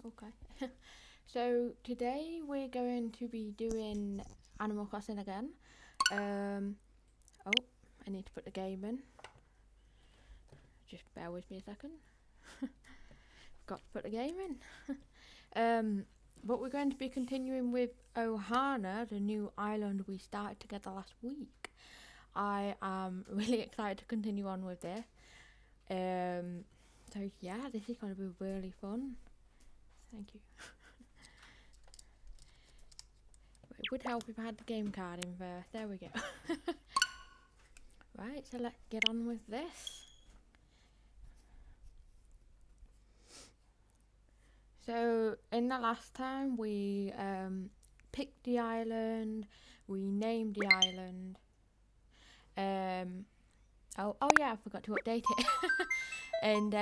Okay. So today we're going to be doing Animal Crossing again. Oh, I need to put the game in. Just bear with me a second. Got to put the game in. But we're going to be continuing with Ohana, the new island we started together last week. I am really excited to continue on with this. So yeah, this is going to be really fun. Thank you. It would help if I had the game card in first. There we go. Right, so let's get on with this. So in the last time we picked the island, we named the island. Oh yeah, I forgot to update it. And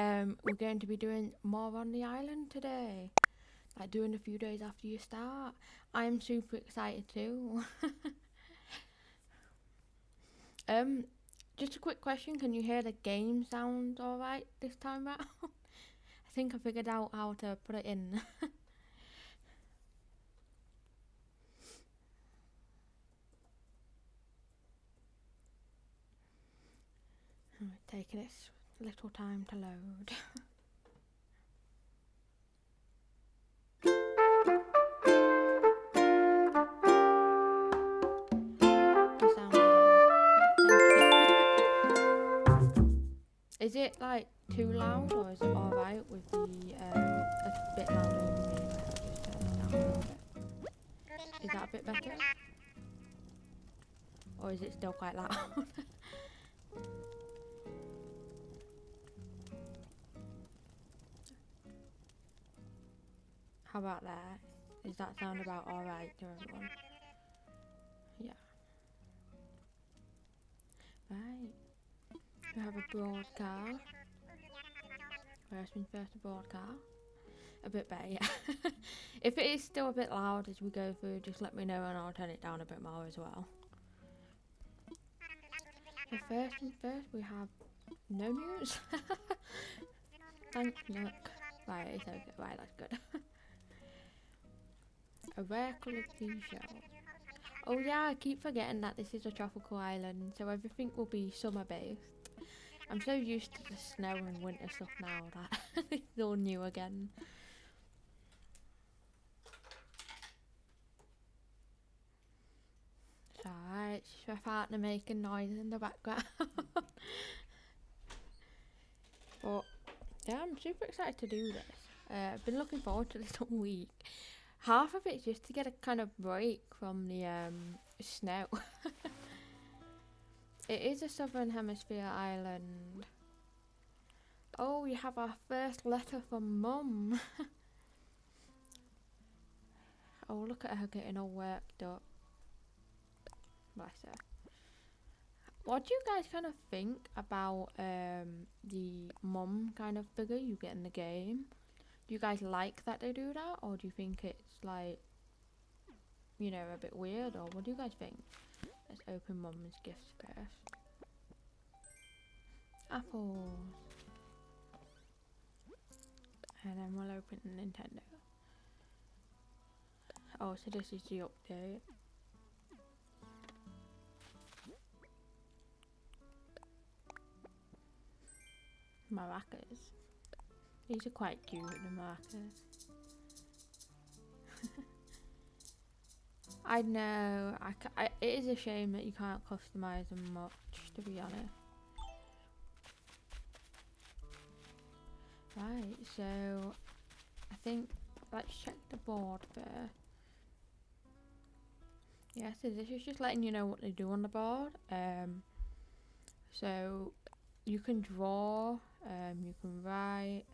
we're going to be doing more on the island today. Like doing a few days after you start. I'm super excited too. Just a quick question, can you hear the game sound alright this time round? I think I figured out how to put it in. Taking its little time to load. The sound is on. Thank you. Is it like too loud or is it alright with the a bit louder over me? I'll just turn it down a little bit. Is that a bit better? Or is it still quite loud? How about that? Does that sound about alright to everyone? Yeah. Right. We have a broad car. First things first, a broad car. A bit better, yeah. If it is still a bit loud as we go through, just let me know and I'll turn it down a bit more as well. So first things first, we have no news. Thank look. Right, it's okay. Right, that's good. A rare coloured seashell. Oh yeah, I keep forgetting that this is a tropical island, so everything will be summer based. I'm so used to the snow and winter stuff now that it's all new again. It's alright, it's my partner making noise in the background. But yeah, I'm super excited to do this. I've been looking forward to this all week. Half of it's just to get a kind of break from the snow. It is a southern hemisphere island. Oh, we have our first letter from Mum. Oh, look at her getting all worked up. Bless her. What do you guys kind of think about the mum kind of figure you get in the game? Do you guys like that they do that, or do you think it's like, you know, a bit weird, or what do you guys think? Let's open Mum's gifts first. Apples. And then we'll open Nintendo. Oh, so this is the update. Maracas. These are quite cute, the maracas. I know, it is a shame that you can't customise them much, to be honest. Right, so I think let's check the board first. Yeah, so this is just letting you know what they do on the board. So you can draw, you can write,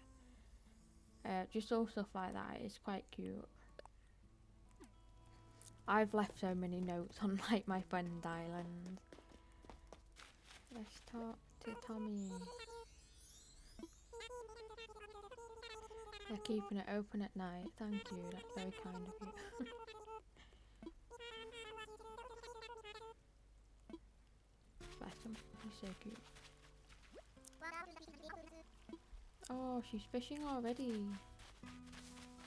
just all stuff like that. It's quite cute. I've left so many notes on like my friend's island. Let's talk to Tommy. They're keeping it open at night. Thank you, that's very kind of you. Bless him, he's so cute. Oh, she's fishing already.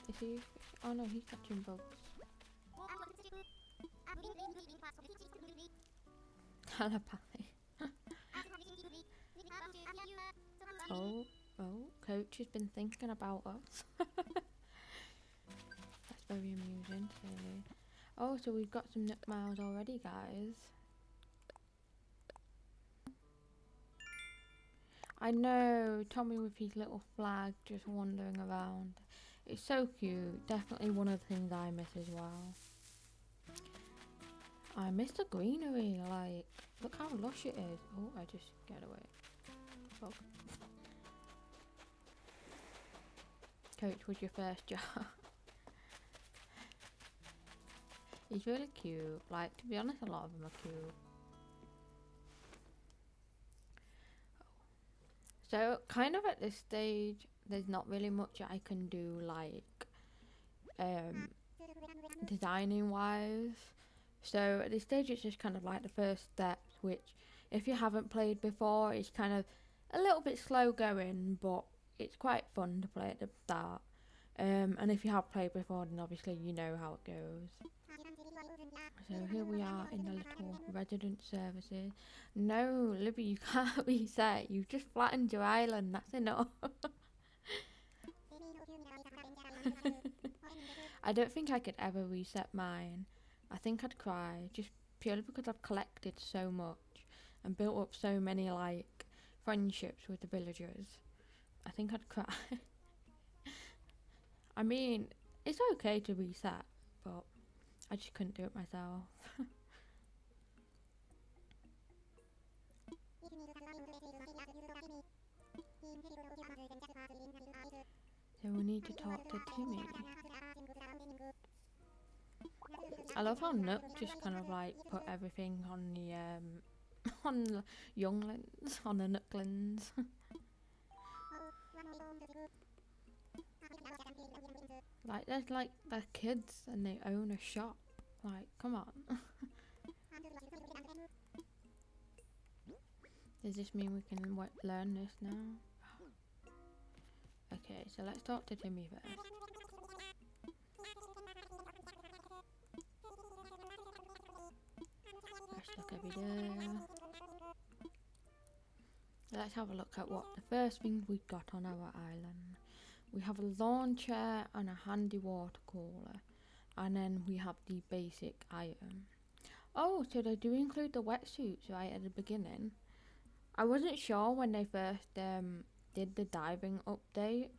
Is he? Oh no, he's catching bugs. Telepathy. Oh, Coach has been thinking about us. That's very amusing, really. Oh, so we've got some Nook Miles already, guys. I know, Tommy with his little flag just wandering around. It's so cute. Definitely one of the things I miss as well. I miss the greenery, like, look how lush it is. Oh, I just get away. Bug. Coach was your first job. He's really cute. Like, to be honest, a lot of them are cute. So, kind of at this stage, there's not really much I can do, like, designing wise. So, at this stage, it's just kind of like the first steps, which, if you haven't played before, is kind of a little bit slow going, but it's quite fun to play at the start. And if you have played before, then obviously you know how it goes. So here we are in the little resident services. No, Libby, you can't reset. You've just flattened your island. That's enough. I don't think I could ever reset mine. I think I'd cry, just purely because I've collected so much and built up so many, like, friendships with the villagers. I think I'd cry. I mean, it's okay to reset, but I just couldn't do it myself. So we need to talk to Timmy. I love how Nook just kind of like put everything on the on the younglings, on the Nooklings. Like there's like they're kids and they own a shop. Like, come on. Does this mean we can learn this now? Okay, so let's talk to Timmy first. Let's look every day. Let's have a look at what the first things we got on our island. We have a lawn chair and a handy water cooler. And then we have the basic item. Oh, so they do include the wetsuits right at the beginning. I wasn't sure when they first did the diving update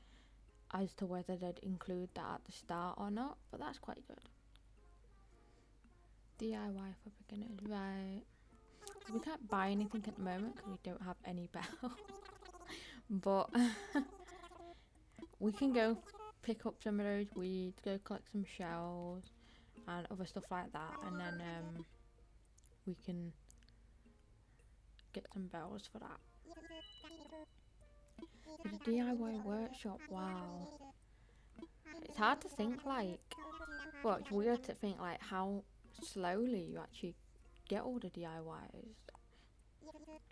as to whether they'd include that at the start or not, but that's quite good. DIY for beginners, right. So we can't buy anything at the moment because we don't have any bell. But we can go pick up some of those weeds, go collect some shells and other stuff like that, and then we can get some bells for that. The DIY workshop, wow. It's hard to think, like, well, it's weird to think like how slowly you actually get all the DIYs.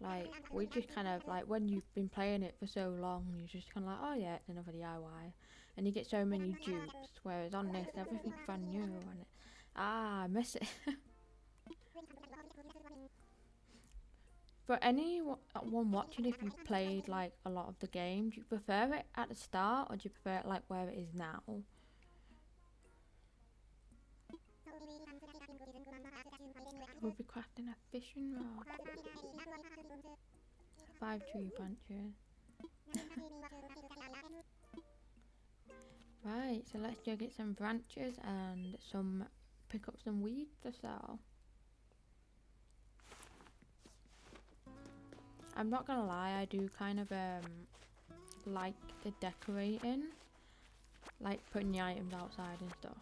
Like, we just kind of, like, when you've been playing it for so long, you're just kind of like, oh yeah, it's another DIY. And you get so many dupes, whereas on this, everything's brand new, and I miss it. For anyone watching, if you've played, like, a lot of the game, do you prefer it at the start, or do you prefer it, like, where it is now? We'll be crafting a fishing rod. 5 tree branches. Right, so let's go get some branches and pick up some weeds to sell. I'm not gonna lie, I do kind of like the decorating, like putting the items outside and stuff.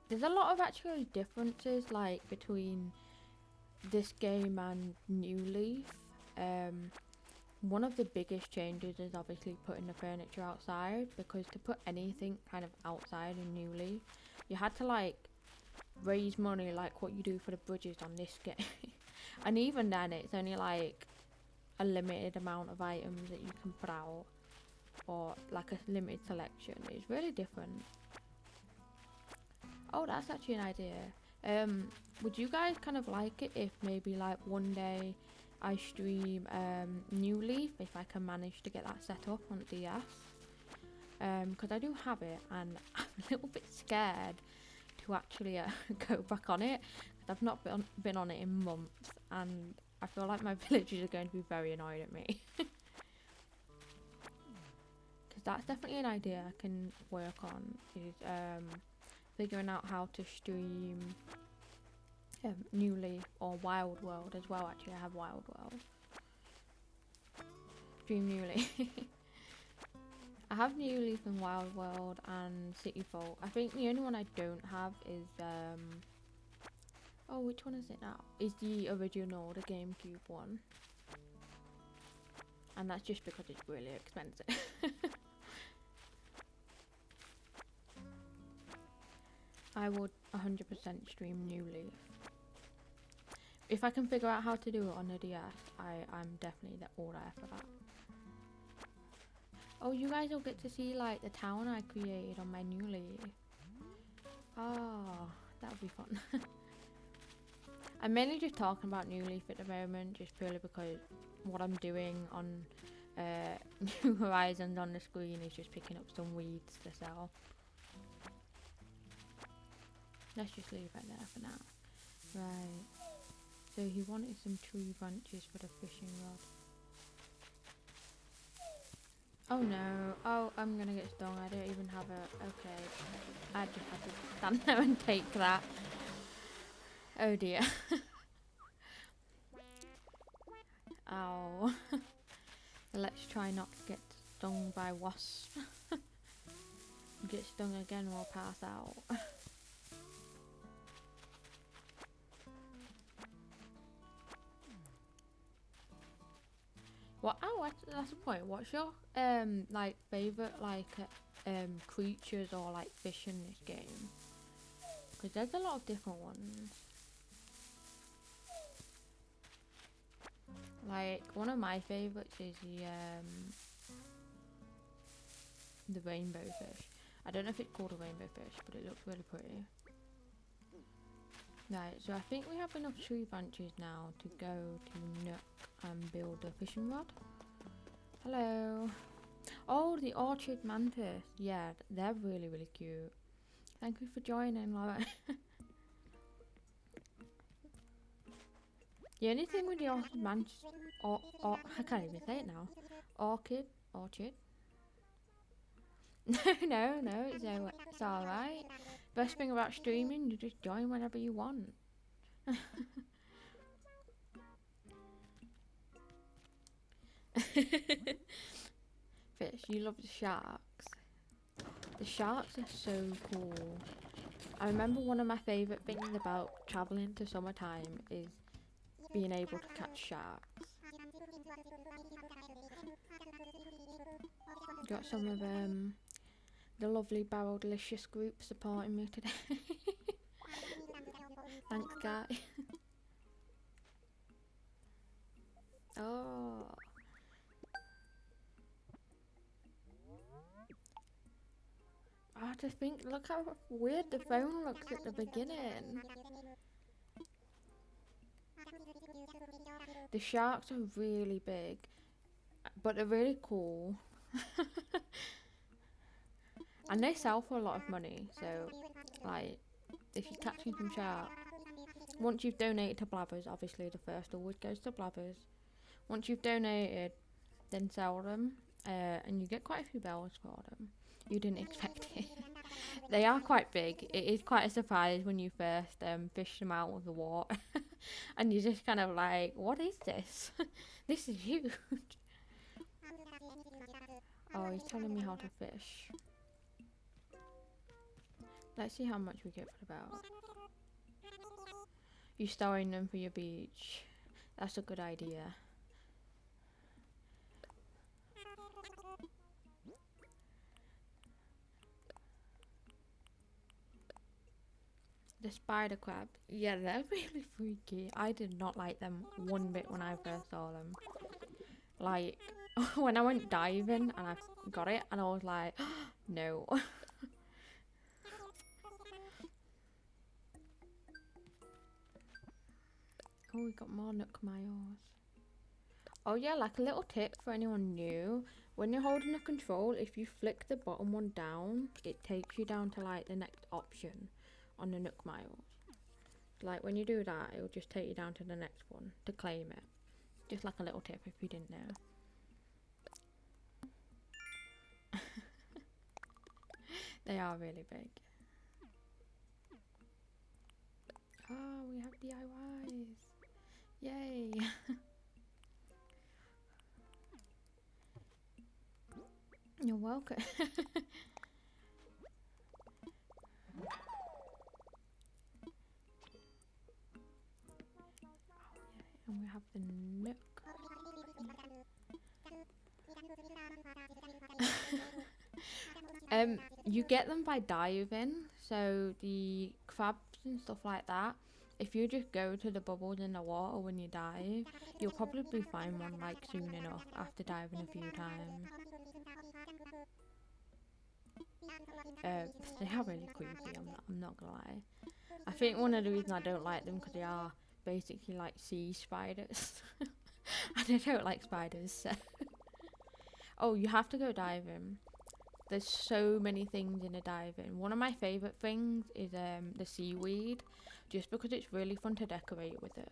There's a lot of actually differences, like, between this game and New Leaf. One of the biggest changes is obviously putting the furniture outside, because to put anything kind of outside in New Leaf, you had to, like, raise money like what you do for the bridges on this game. And even then, it's only like a limited amount of items that you can put out. or like a limited selection. It's really different. Oh, that's actually an idea. Would you guys kind of like it if maybe like one day I stream New Leaf, if I can manage to get that set up on DS? Because I do have it and I'm a little bit scared to actually go back on it, because I've not been on it in months, and I feel like my villagers are going to be very annoyed at me. Because that's definitely an idea I can work on, is figuring out how to stream New Leaf or Wild World as well. Actually, I have Wild World. Stream New Leaf. I have New Leaf and Wild World and City Folk. I think the only one I don't have is oh, which one is it now? Is the original, the GameCube one. And that's just because it's really expensive. I would 100% stream New Leaf. If I can figure out how to do it on the DS, I'm definitely all there for that. Oh, you guys will get to see like the town I created on my New Leaf. Oh, that would be fun. I'm mainly just talking about New Leaf at the moment, just purely because what I'm doing on New Horizons on the screen is just picking up some weeds to sell. Let's just leave it there for now. Right. So he wanted some tree branches for the fishing rod. Oh no. Oh, I'm gonna get stung. I don't even have a... Okay. I just have to stand there and take that. Oh dear. Ow. Let's try not to get stung by wasps. Get stung again, we'll pass out. What? Oh, that's the point. What's your like favorite creatures or like fish in this game? Because there's a lot of different ones. Like one of my favorites is the rainbow fish. I don't know if it's called a rainbow fish, but it looks really pretty. Right, so I think we have enough tree branches now to go to Nook and build a fishing rod. Hello. Oh, the orchard mantis. Yeah, they're really, really cute. Thank you for joining, Laura. The only thing with the orchid mantis, or I can't even say it now. Orchid. No, it's alright. Best thing about streaming, you just join whenever you want. Fish, you love the sharks. The sharks are so cool. I remember one of my favourite things about travelling to summertime is being able to catch sharks. Got some of the lovely Barrel Delicious group supporting me today. Thanks, guys. Oh. I just think, look how weird the phone looks at the beginning. The sharks are really big, but they're really cool. And they sell for a lot of money, so like if you're catching some sharks, once you've donated to Blabbers, obviously the first always goes to Blabbers. Once you've donated, then sell them, and you get quite a few bells for them. You didn't expect it. They are quite big. It is quite a surprise when you first fish them out of the water. And you're just kind of like, what is this? This is huge. Oh, he's telling me how to fish. Let's see how much we get for the bell. You're storing them for your beach. That's a good idea. The spider crab. Yeah, they're really freaky. I did not like them one bit when I first saw them. Like, when I went diving and I got it and I was like, no. Oh, we got more Nook Miles. Oh yeah, like a little tip for anyone new. When you're holding the control, if you flick the bottom one down, it takes you down to like the next option on the Nook Miles. Like when you do that, it will just take you down to the next one to claim it. Just like a little tip if you didn't know. They are really big. Oh, we have DIYs. Yay. You're welcome. And we have the Nook. You get them by diving, so the crabs and stuff like that. If you just go to the bubbles in the water when you dive, you'll probably find one like soon enough after diving a few times. They are really creepy. I'm not gonna lie. I think one of the reasons I don't like them because they are basically like sea spiders, and I don't like spiders. So. Oh, you have to go diving. There's so many things in the diving. One of my favourite things is the seaweed, just because it's really fun to decorate with it.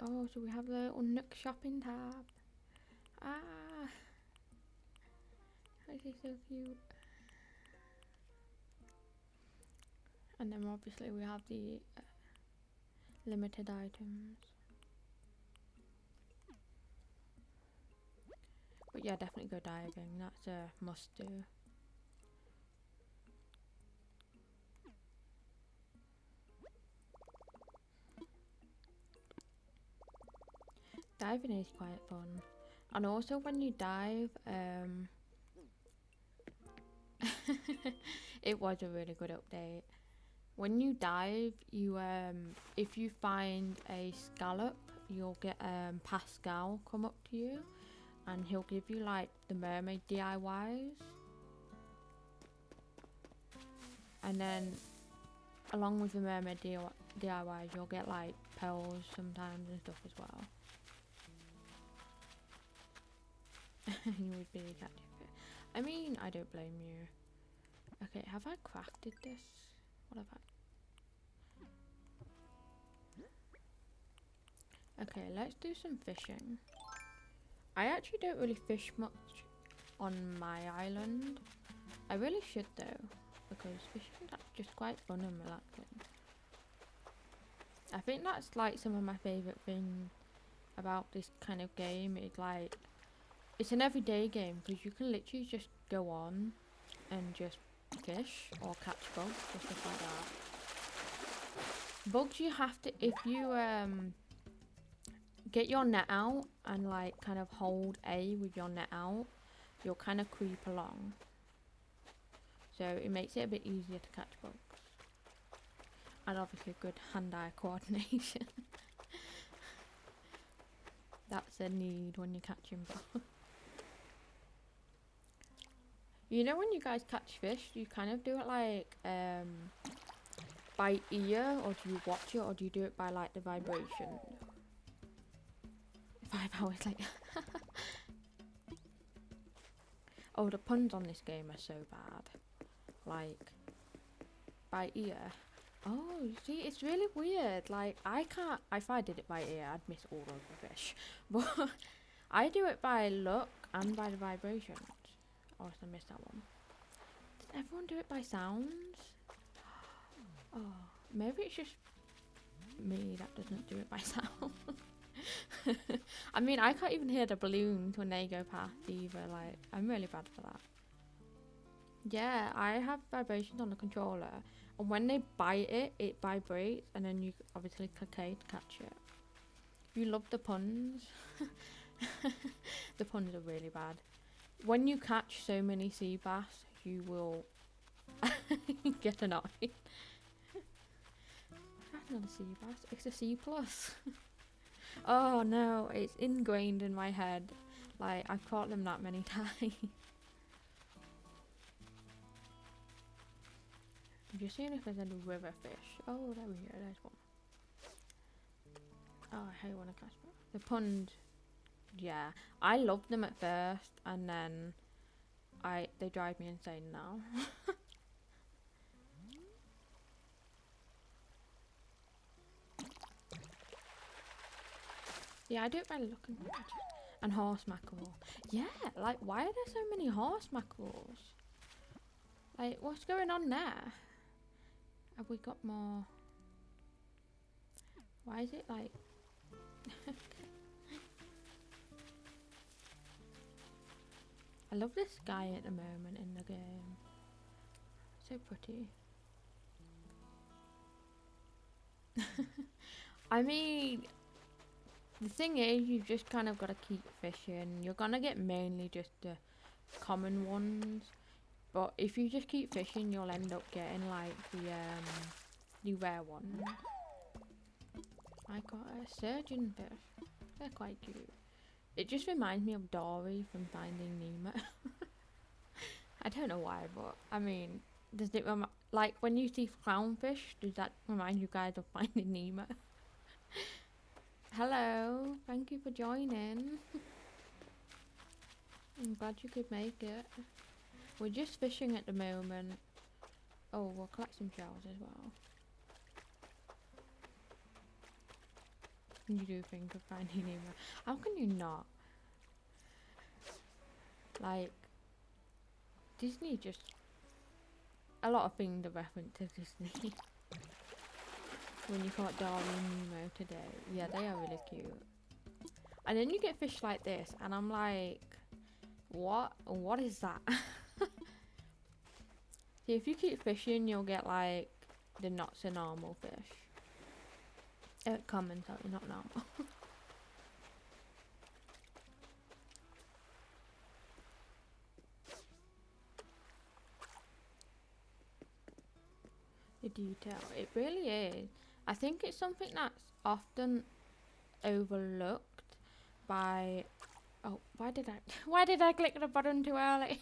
Oh, so we have the little Nook shopping tab. Ah, this is so cute. And then obviously we have the limited items. But yeah, definitely go diving. That's a must do. Diving is quite fun. And also when you dive, it was a really good update. When you dive, you if you find a scallop, you'll get Pascal come up to you, and he'll give you like the mermaid DIYs, and then along with the mermaid DIYs, you'll get like pearls sometimes and stuff as well. You would be catching it. I mean, I don't blame you. Okay, have I crafted this? What have I? Okay, let's do some fishing. I actually don't really fish much on my island. I really should though, because fishing is just quite fun and relaxing. I think that's like some of my favourite things about this kind of game. Is like, it's an everyday game because you can literally just go on and just fish or catch bugs or stuff like that. Bugs you have to, if you get your net out and like kind of hold A with your net out, you'll kind of creep along. So it makes it a bit easier to catch bugs. And obviously good hand-eye coordination. That's a need when you're catching bugs. You know when you guys catch fish, do you kind of do it like by ear, or do you watch it, or do you do it by like the vibration? 5 hours later. Oh, the puns on this game are so bad. Like, by ear. Oh, you see, it's really weird. Like, I can't, if I did it by ear, I'd miss all of the fish. But I do it by look and by the vibrations. Oh, I missed that one. Does everyone do it by sounds? Oh, maybe it's just me that doesn't do it by sound. I mean, I can't even hear the balloons when they go past either. Like, I'm really bad for that. Yeah, I have vibrations on the controller, and when they bite it, it vibrates, and then you obviously click A to catch it. You love the puns. The puns are really bad. When you catch so many sea bass, you will get annoyed. That's not a sea bass, it's a C plus. Oh no, it's ingrained in my head. Like, I've caught them that many times. I'm just seeing if there's any river fish. Oh, there we go, there's one. Oh, I hate when I catch them. The pond, yeah. I loved them at first, and then they drive me insane now. Yeah, I do it by looking at it. And horse mackerel. Yeah, like, why are there so many horse mackerels? Like, what's going on there? Have we got more? Why is it like... I love this sky at the moment in the game. So pretty. I mean, the thing is, you've just kind of got to keep fishing. You're gonna get mainly just the common ones, but if you just keep fishing, you'll end up getting like the rare ones. I got a surgeon fish. They're quite cute. It just reminds me of Dory from Finding Nemo. I don't know why, but I mean, does it like when you see clownfish? Does that remind you guys of Finding Nemo? Hello, thank you for joining. I'm glad you could make it. We're just fishing at the moment. Oh, we'll collect some shells as well. You do think of Finding Nemo. How can you not? Like, Disney just... A lot of things are reference to Disney. When you caught Dory and Nemo today. Yeah, they are really cute. And then you get fish like this, and I'm like... What is that? See, if you keep fishing, you'll get like the not so normal fish. Common, sorry, not normal. The detail, it really is. I think it's something that's often overlooked by... Oh, why did I click the button too early?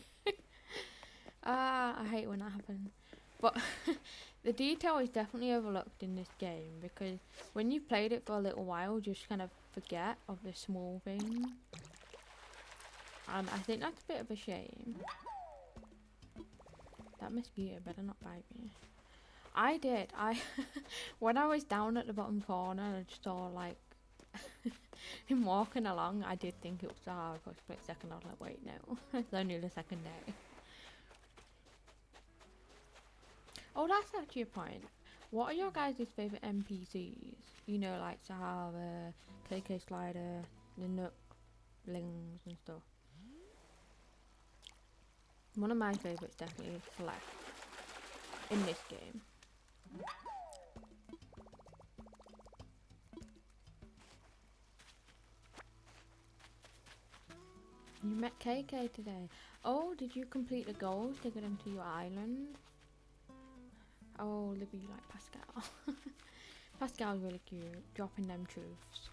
I hate when that happens. But the detail is definitely overlooked in this game, because when you've played it for a little while, you just kind of forget of the small things. And I think that's a bit of a shame. That mosquito better not bite me. I did. When I was down at the bottom corner and I just saw like him walking along, I did think it was hard for a split second. I was like, wait, no. It's only the second day. Oh, that's actually a point. What are your guys' favourite NPCs? You know, like Sahara, KK Slider, the Nooklings and stuff. One of my favourites definitely is Celeste in this game. You met KK today. Oh, did you complete the goals to get him to your island? Oh, Libby, you like Pascal. Pascal's really cute, dropping them truths.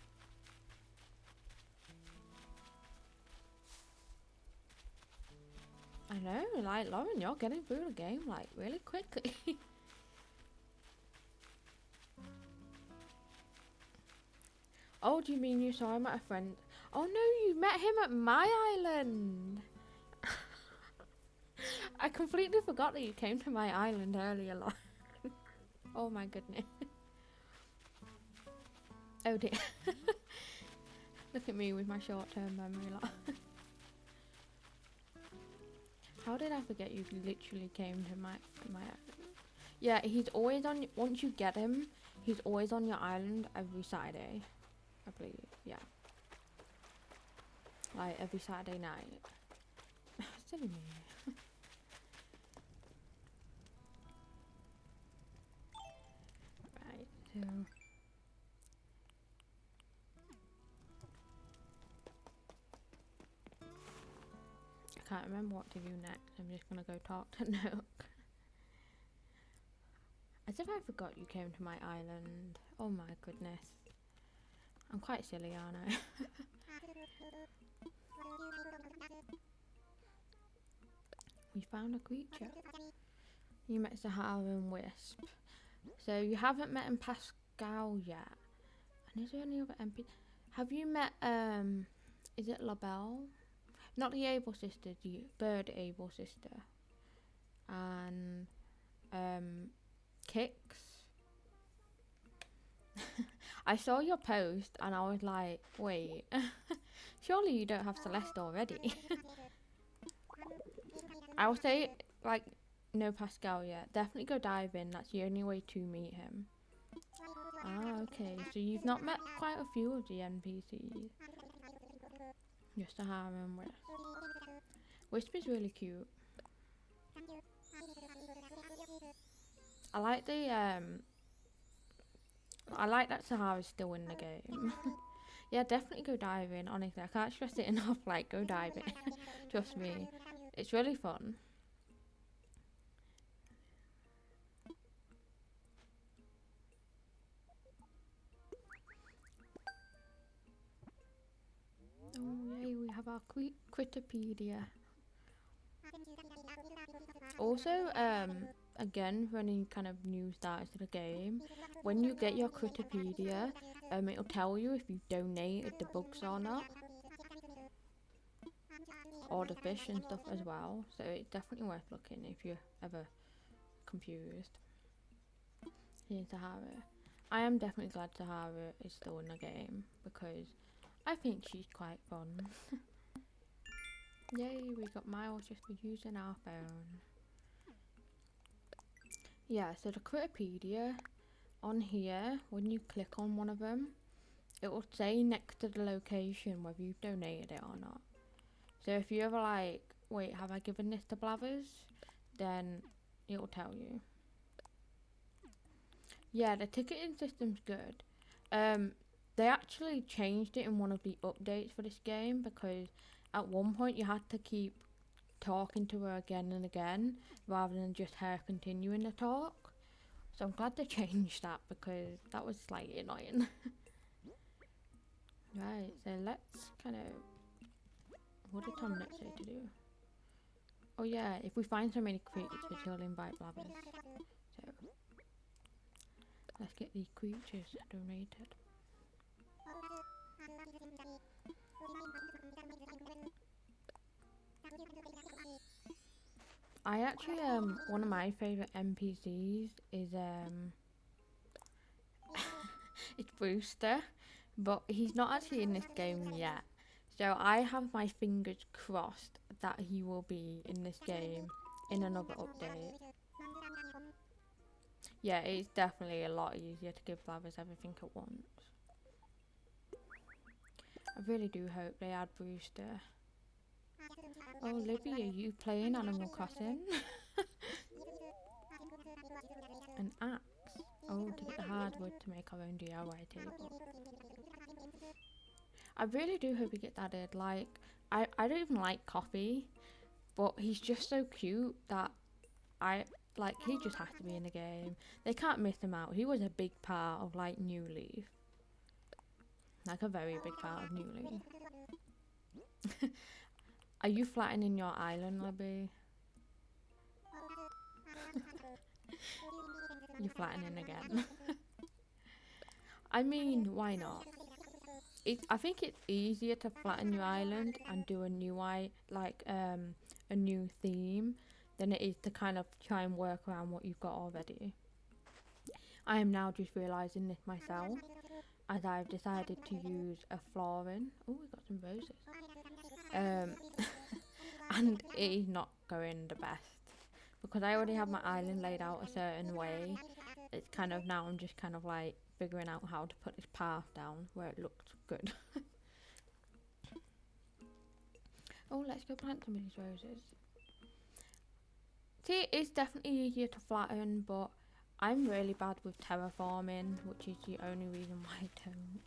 I know, like, Lauren, you're getting through the game, like, really quickly. Oh, do you mean you saw him at a friend? Oh no, you met him at my island! I completely forgot that you came to my island earlier, Lauren. Oh my goodness. Oh dear. Look at me with my short-term memory loss. How did I forget you literally came to my island? Yeah, he's always on... Once you get him, he's always on your island every Saturday. I believe, yeah. Like, every Saturday night. Silly me. Right, so... I can't remember what to do next. I'm just gonna go talk to Nook. As if I forgot you came to my island. Oh my goodness. I'm quite silly, aren't I? We found a creature. You met Sahara and Wisp. So you haven't met in Pascal yet. And is there any other MP? Have you met, is it LaBelle? Not the Able sister, the bird Able sister. And, Kix. I saw your post and I was like, wait, surely you don't have Celeste already. I would say, like, no Pascal yet. Definitely go dive in. That's the only way to meet him. Ah, okay. So you've not met quite a few of the NPCs. Just Sahara and Wisp. Wisp is really cute. I like the, I like that Sahara's still in the game. Yeah, definitely go diving, honestly. I can't stress it enough, like, go diving. Trust me. It's really fun. Oh, yay, we have our Critterpedia. Also, again, for any kind of new starters to the game, when you get your Critterpedia, it'll tell you if you've donated the bugs or not. Or the fish and stuff as well. So it's definitely worth looking if you're ever confused. Here's Sahara. I am definitely glad Sahara is still in the game because I think she's quite fun. Yay, we got miles just for using our phone. Yeah, so the Critterpedia on here, when you click on one of them, it will say next to the location whether you've donated it or not. So if you ever like, wait, have I given this to Blathers? Then it will tell you. Yeah, the ticketing system's good. They actually changed it in one of the updates for this game because at one point you had to keep talking to her again and again rather than just her continuing the talk. So I'm glad they changed that because that was slightly annoying. Right, so let's kind of... What did Tom next say to do? Oh yeah, if we find so many creatures, he'll invite Blathers. So let's get these creatures donated. I actually one of my favourite NPCs is it's Brewster, but he's not actually in this game yet. So I have my fingers crossed that he will be in this game in another update. Yeah, it's definitely a lot easier to give Blathers everything at once. I really do hope they add Brewster. Oh, Libby, are you playing Animal Crossing? An axe. Oh, to get the hardwood to make our own DIY table. I really do hope he gets added. Like, I don't even like Coffee, but he's just so cute that he just has to be in the game. They can't miss him out. He was a big part of, like, New Leaf. Like, a very big part of New Leaf. Are you flattening your island, Libby? You're flattening again. I mean, why not? I think it's easier to flatten your island and do a new a new theme than it is to kind of try and work around what you've got already. I am now just realising this myself as I've decided to use a flooring. Oh, we got some roses. And it is not going the best because I already have my island laid out a certain way. It's kind of now I'm just kind of like figuring out how to put this path down where it looks good. Oh, let's go plant some of these roses. See, it's definitely easier to flatten, but I'm really bad with terraforming, which is the only reason why I don't.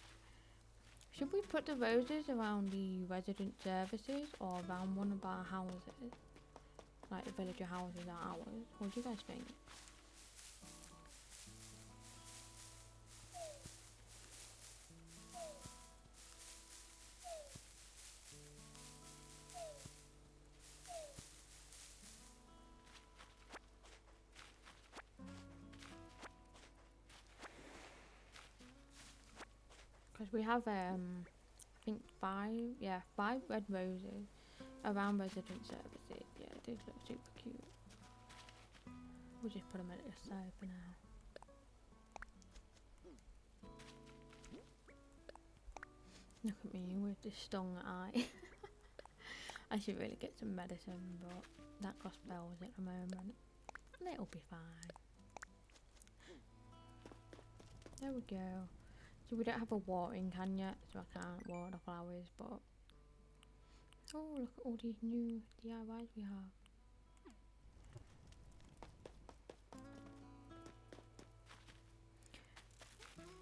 Should we put the roses around the resident services or around one of our houses? Like the villager houses are ours. What do you guys think? Because we have I think five red roses around resident services. Yeah, they look super cute. We'll just put them at the side for now. Look at me with this stung eye. I should really get some medicine, but that costs bells at the moment. And it'll be fine. There we go. So we don't have a watering can yet, so I can't water the flowers, but... Oh, look at all these new DIYs we have.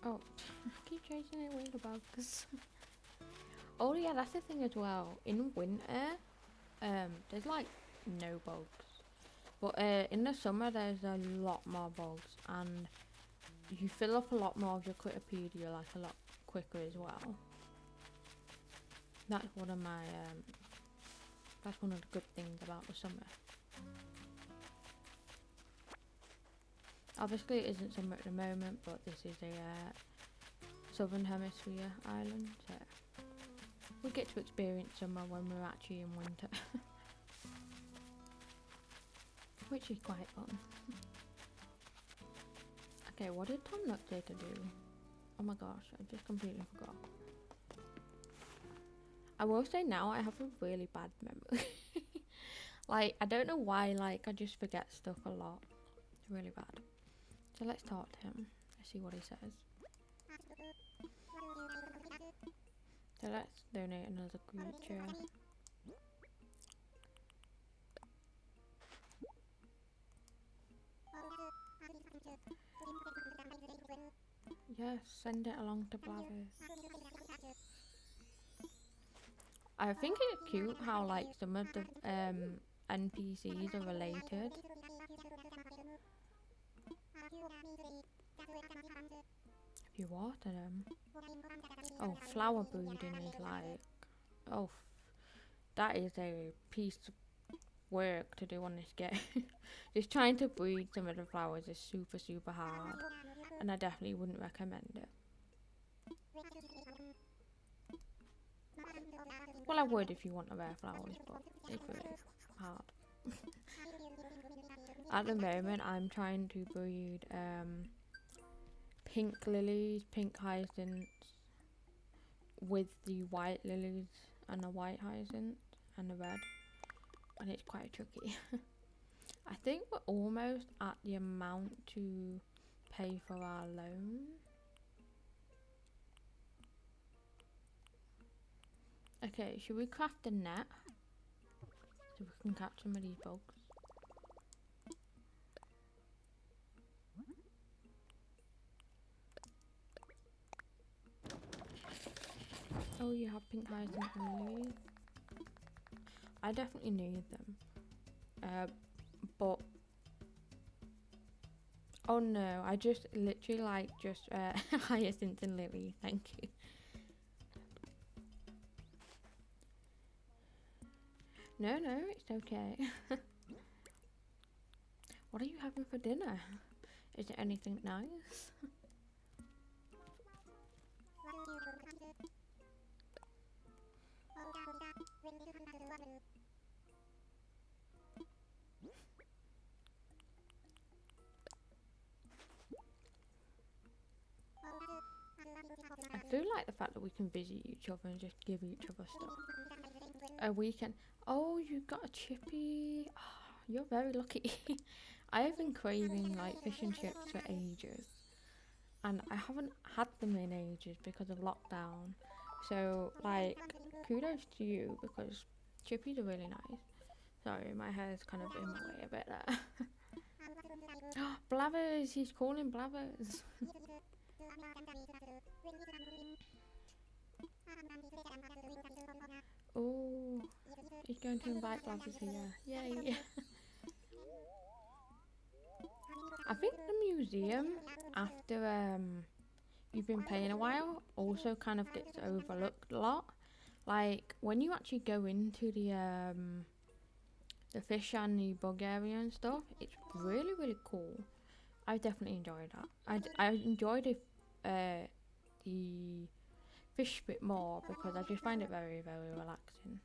Oh, keep chasing it with the bugs. Oh yeah, that's the thing as well. In winter, there's like no bugs. But in the summer there's a lot more bugs, and you fill up a lot more of your Critterpedia like a lot quicker as well. That's one of my that's one of the good things about the summer. Obviously it isn't summer at the moment, but this is a southern hemisphere island, so we get to experience summer when we're actually in winter. Which is quite fun. Okay, what did Tom not say to do? Oh my gosh, I just completely forgot. I will say now I have a really bad memory. Like, I don't know why, like, I just forget stuff a lot. It's really bad. So let's talk to him. Let's see what he says. So let's donate another creature. Yes, send it along to Blathers. I think it's cute how like some of the NPCs are related. If you water them. Oh, flower breeding is like... Oh, that is a piece of work to do on this game. Just trying to breed some of the flowers is super, super hard. And I definitely wouldn't recommend it. Well, I would if you want the rare flowers, but it's really hard. At the moment, I'm trying to breed pink lilies, pink hyacinths with the white lilies and the white hyacinth and the red, and it's quite tricky. I think we're almost at the amount to pay for our loan. Okay, should we craft a net so we can catch some of these bugs? Oh, you have pink hyacinth lilies. I definitely need them. But oh no, I just literally like just hyacinth and lily. Thank you. No, it's okay. What are you having for dinner? Is it anything nice? I do like the fact that we can visit each other and just give each other stuff. A weekend. Oh, you got a chippy. Oh, you're very lucky. I have been craving like fish and chips for ages, and I haven't had them in ages because of lockdown. So like, kudos to you because chippies are really nice. Sorry, my hair's kind of in my way a bit there. Blathers, he's calling Blathers. Oh, he's going to invite Blathers here. Yay! I think the museum, after you've been playing a while, also kind of gets overlooked a lot. Like when you actually go into the fish and the bug area and stuff, it's really, really cool. I definitely enjoyed that. I enjoyed the fish a bit more because I just find it very, very relaxing.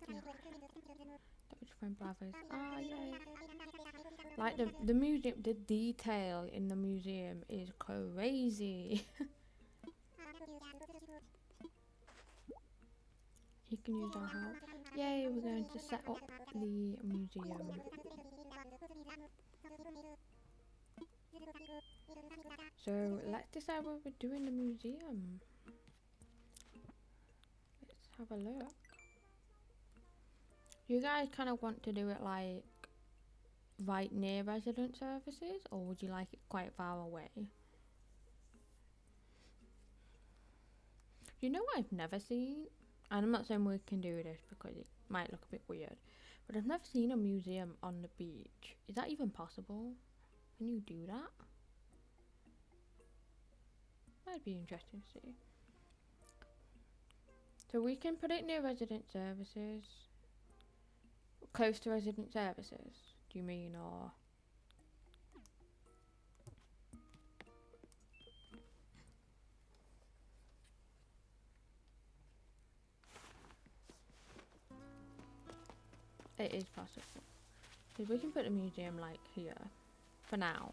Yeah. Don't just find blathers. Ah, yay. Like the museum, the detail in the museum is crazy. You can use our help. Yay, we're going to set up the museum. So let's decide what we're doing in the museum. Let's have a look. You guys kind of want to do it like right near resident services, or would you like it quite far away? You know what I've never seen? And I'm not saying we can do this because it might look a bit weird, but I've never seen a museum on the beach. Is that even possible? Can you do that? That'd be interesting to see. So we can put it near resident services. Close to resident services, do you mean, or? It is possible. Because we can put the museum like here, for now.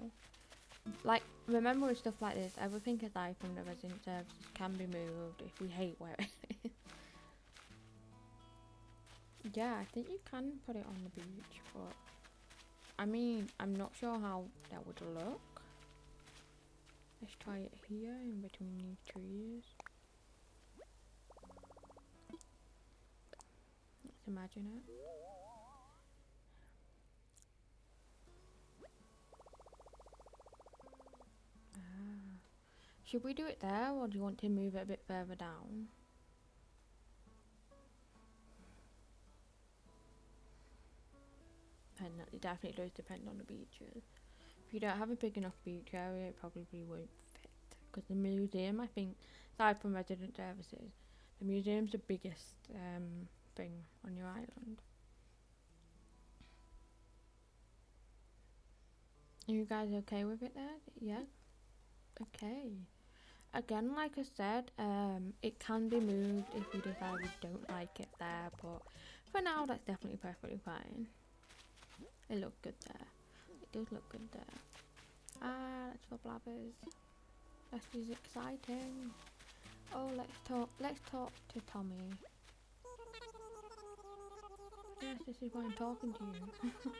Like, remember with stuff like this, everything aside from the resident services can be moved if we hate where it is. Yeah, I think you can put it on the beach, but I mean, I'm not sure how that would look. Let's try it here in between these trees. Let's imagine it. Should we do it there, or do you want to move it a bit further down? And it definitely does depend on the beaches. If you don't have a big enough beach area, it probably won't fit. Because the museum, I think, aside from resident services, the museum's the biggest thing on your island. Are you guys okay with it there? Yeah? Okay. Again, like I said, it can be moved if we decide we don't like it there, but for now that's definitely perfectly fine. It looked good there. It does look good there. Ah, that's for blabbers. This is exciting. Oh, let's talk to Tommy. Yes, this is why I'm talking to you.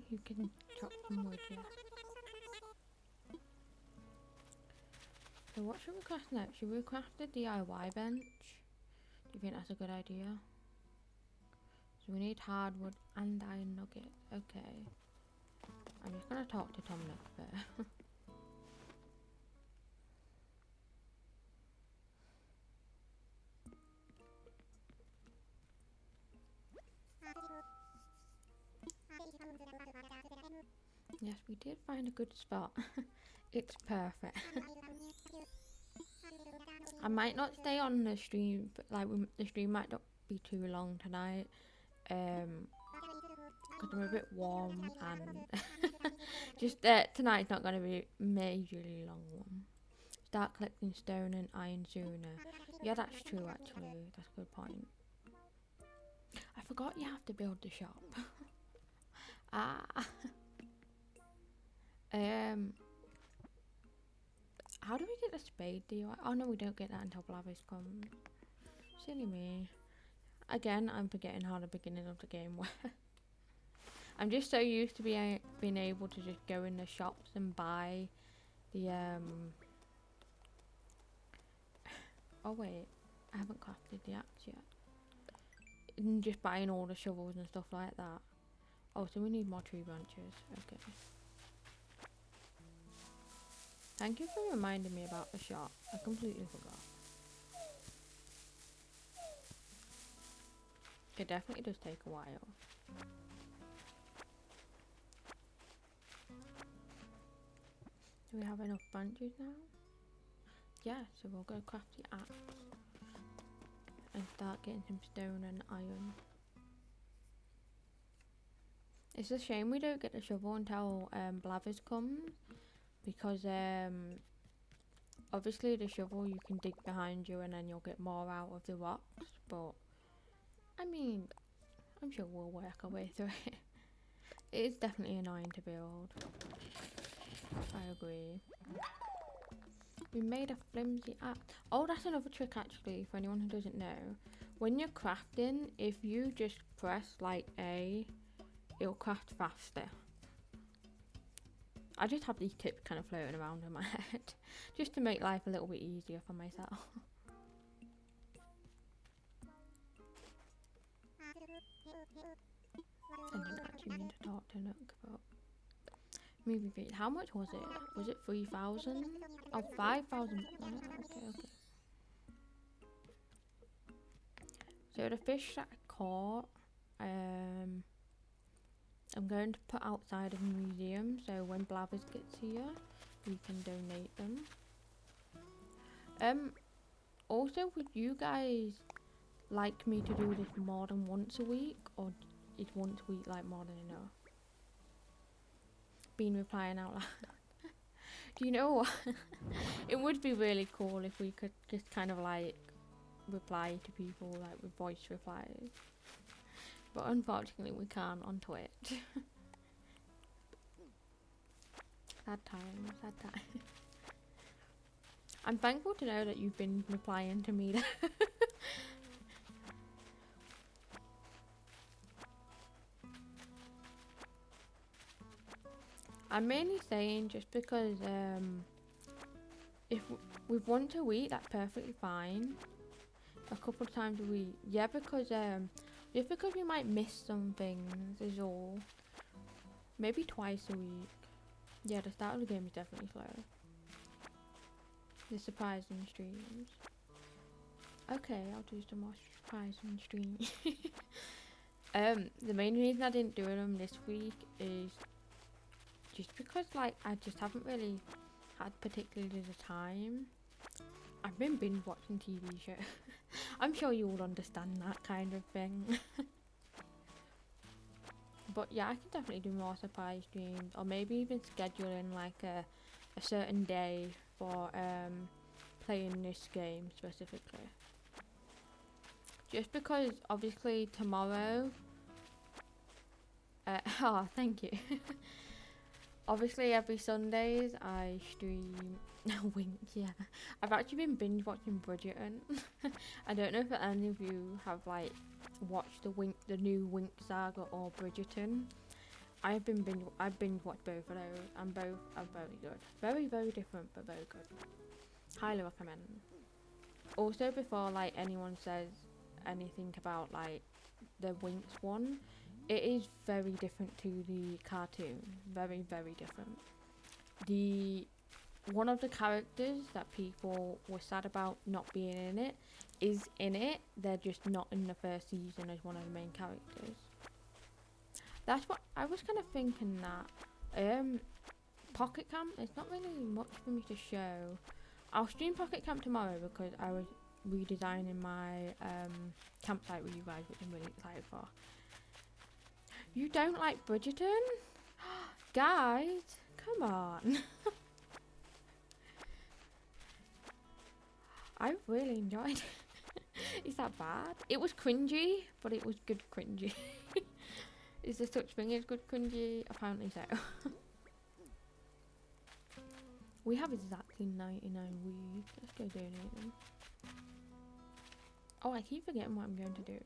You can chop some wood, yeah. So what should we craft next? Should we craft a DIY bench? Do you think that's a good idea? So we need hardwood and iron nugget. Okay. I'm just gonna talk to Tom next bit. Yes, we did find a good spot. It's perfect. I might not stay on the stream, but like the stream might not be too long tonight. Because I'm a bit warm and just tonight's not going to be a majorly long one. Start collecting stone and iron sooner. Yeah, that's true actually. That's a good point. I forgot you have to build the shop. Ah. How do we get the spade DIY? Oh no, we don't get that until Blavis comes. Silly me. Again, I'm forgetting how the beginning of the game works. I'm just so used to being able to just go in the shops and buy the oh wait, I haven't crafted the axe yet. And just buying all the shovels and stuff like that. Oh, so we need more tree branches. Okay. Thank you for reminding me about the shop. I completely forgot. It definitely does take a while. Do we have enough branches now? Yeah, so we'll go craft the axe and start getting some stone and iron. It's a shame we don't get the shovel until Blathers comes, because obviously the shovel you can dig behind you and then you'll get more out of the rocks, but I mean, I'm sure we'll work our way through it. It is definitely annoying to build. I agree. We made a flimsy axe. Oh, that's another trick actually, for anyone who doesn't know. When you're crafting, if you just press like A, it'll craft faster. I just have these tips kind of floating around in my head, just to make life a little bit easier for myself. I didn't actually mean to talk to Nook, but movie feed. How much was it? Was it 3,000? Oh, 5,000. Oh, okay. So the fish that I caught, I'm going to put outside of the museum, so when Blathers gets here, we can donate them. Also, would you guys like me to do this more than once a week, or is once a week like more than enough? Been replying out loud. Do you know what? It would be really cool if we could just kind of like reply to people like with voice replies, but unfortunately we can't on Twitch. Sad time. I'm thankful to know that you've been replying to me. I'm mainly saying just because if with once a week, that's perfectly fine. A couple of times a week, yeah, because just because we might miss some things is all. Maybe twice a week. Yeah, the start of the game is definitely slow. The surprising streams. Okay, I'll do some more surprising streams. The main reason I didn't do them this week is just because like I just haven't really had particularly the time. I've been binge watching TV shows. I'm sure you all understand that kind of thing. But yeah, I can definitely do more surprise streams, or maybe even scheduling like a certain day for playing this game specifically. Just because obviously tomorrow oh, thank you. Obviously every Sundays I stream Wink, yeah. I've actually been binge watching Bridgerton. I don't know if any of you have like watched the new Wink saga or Bridgerton. I've binge watched both of those, and both are very good. Very, very different, but very good. Highly recommend. Also, before like anyone says anything about like the Winx one, it is very different to the cartoon. Very, very different. One of the characters that people were sad about not being in it is in it. They're just not in the first season as one of the main characters. That's what I was kind of thinking, that Pocket Camp, it's not really much for me to show. I'll stream Pocket Camp tomorrow because I was redesigning my campsite with you guys, which I'm really excited for. You don't like Bridgerton? Guys, come on. I really enjoyed it. Is that bad? It was cringy, but it was good cringy. Is there such thing as good cringy? Apparently so. We have exactly 99 weeds. Let's go donate them. Oh, I keep forgetting what I'm going to do.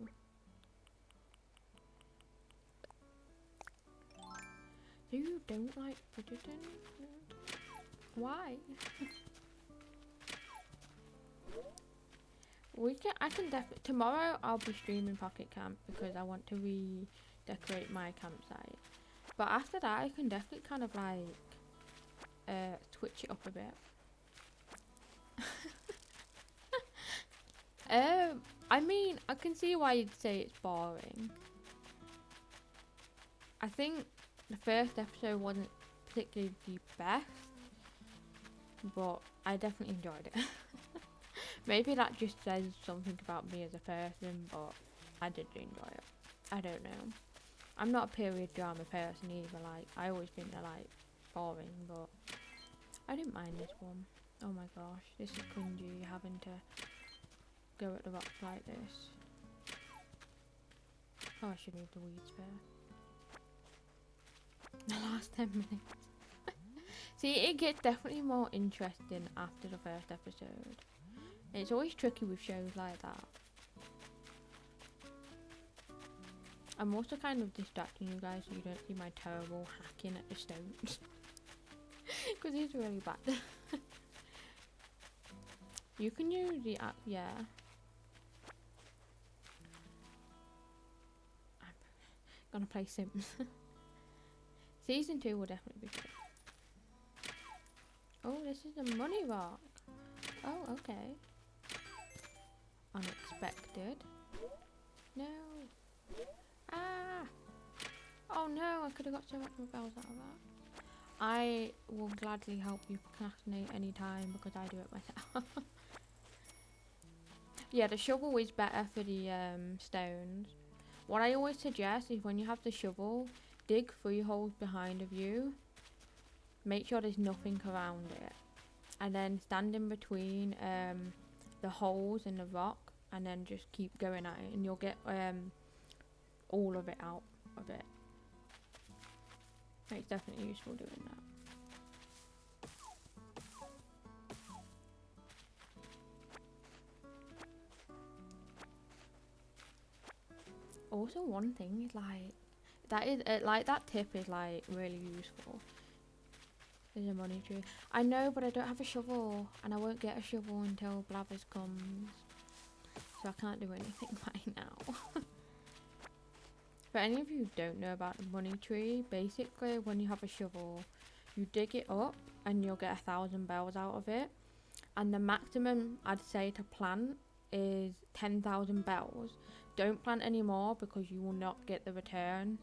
So you don't like Bridgerton? Why? I can definitely, tomorrow I'll be streaming Pocket Camp because I want to redecorate my campsite. But after that, I can definitely kind of like switch it up a bit. I mean, I can see why you'd say it's boring. I think the first episode wasn't particularly the best, but I definitely enjoyed it. Maybe that just says something about me as a person, but I did enjoy it. I don't know. I'm not a period drama person either. Like, I always think they're like boring, but I didn't mind this one. Oh my gosh, this is cringy having to go at the rocks like this. Oh, I should move the weeds there. The last 10 minutes. See, it gets definitely more interesting after the first episode. It's always tricky with shows like that. I'm also kind of distracting you guys so you don't see my terrible hacking at the stones. Because it's really bad. You can use the app, yeah. I'm gonna play Sims. Season 2 will definitely be good. Oh, this is a money rock. Oh, okay. Unexpected. No. Ah! Oh no, I could have got so much more bells out of that. I will gladly help you procrastinate any time because I do it myself. Yeah, the shovel is better for the stones. What I always suggest is when you have the shovel, dig 3 holes behind of you. Make sure there's nothing around it. And then stand in between the holes in the rock and then just keep going at it and you'll get all of it out of it. It's definitely useful doing that. Also, one thing is like that is like that tip is like really useful. There's a money tree. I know, but I don't have a shovel, and I won't get a shovel until Blathers comes, so I can't do anything right now. For any of you who don't know about the money tree, basically when you have a shovel, you dig it up and you'll get 1,000 bells out of it. And the maximum I'd say to plant is 10,000 bells. Don't plant any more because you will not get the return.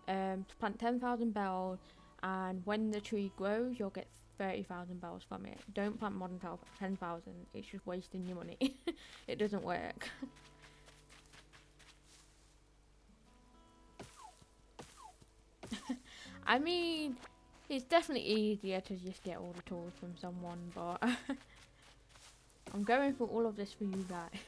To plant 10,000 bells, and when the tree grows, you'll get 30,000 bells from it. Don't plant more than 10,000. It's just wasting your money. It doesn't work. I mean, it's definitely easier to just get all the tools from someone, but I'm going through all of this for you guys.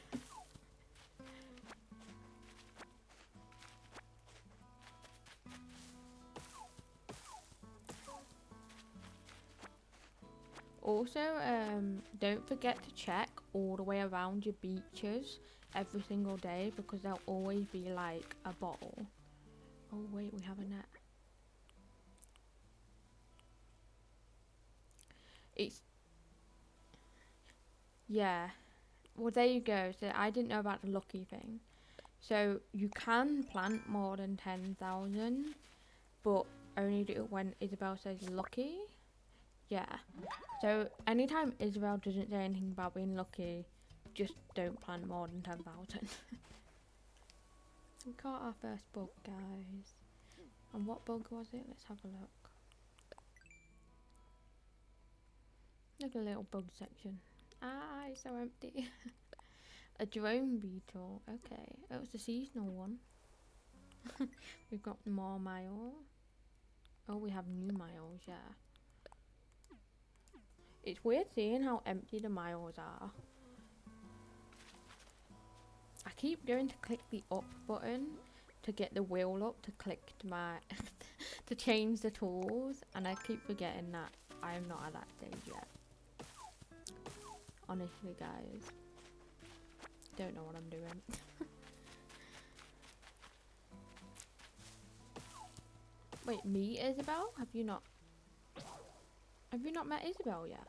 Also, don't forget to check all the way around your beaches every single day because there'll always be like a bottle. Oh wait, we have a net. It's yeah. Well, there you go. So I didn't know about the lucky thing. So you can plant more than 10,000, but only do it when Isabel says lucky. Yeah. So anytime Isabel doesn't say anything about being lucky, just don't plant more than 10,000. We caught our first bug, guys. And what bug was it? Let's have a look. Look at a little bug section. Ah, it's so empty. A drone beetle. Okay. Oh, it's a seasonal one. We've got more miles. Oh, we have new miles, yeah. It's weird seeing how empty the miles are. I keep going to click the up button to get the wheel up to click to my to change the tools, and I keep forgetting that I'm not at that stage yet. Honestly, guys, don't know what I'm doing. Wait, meet Isabel? Have you not met Isabel yet?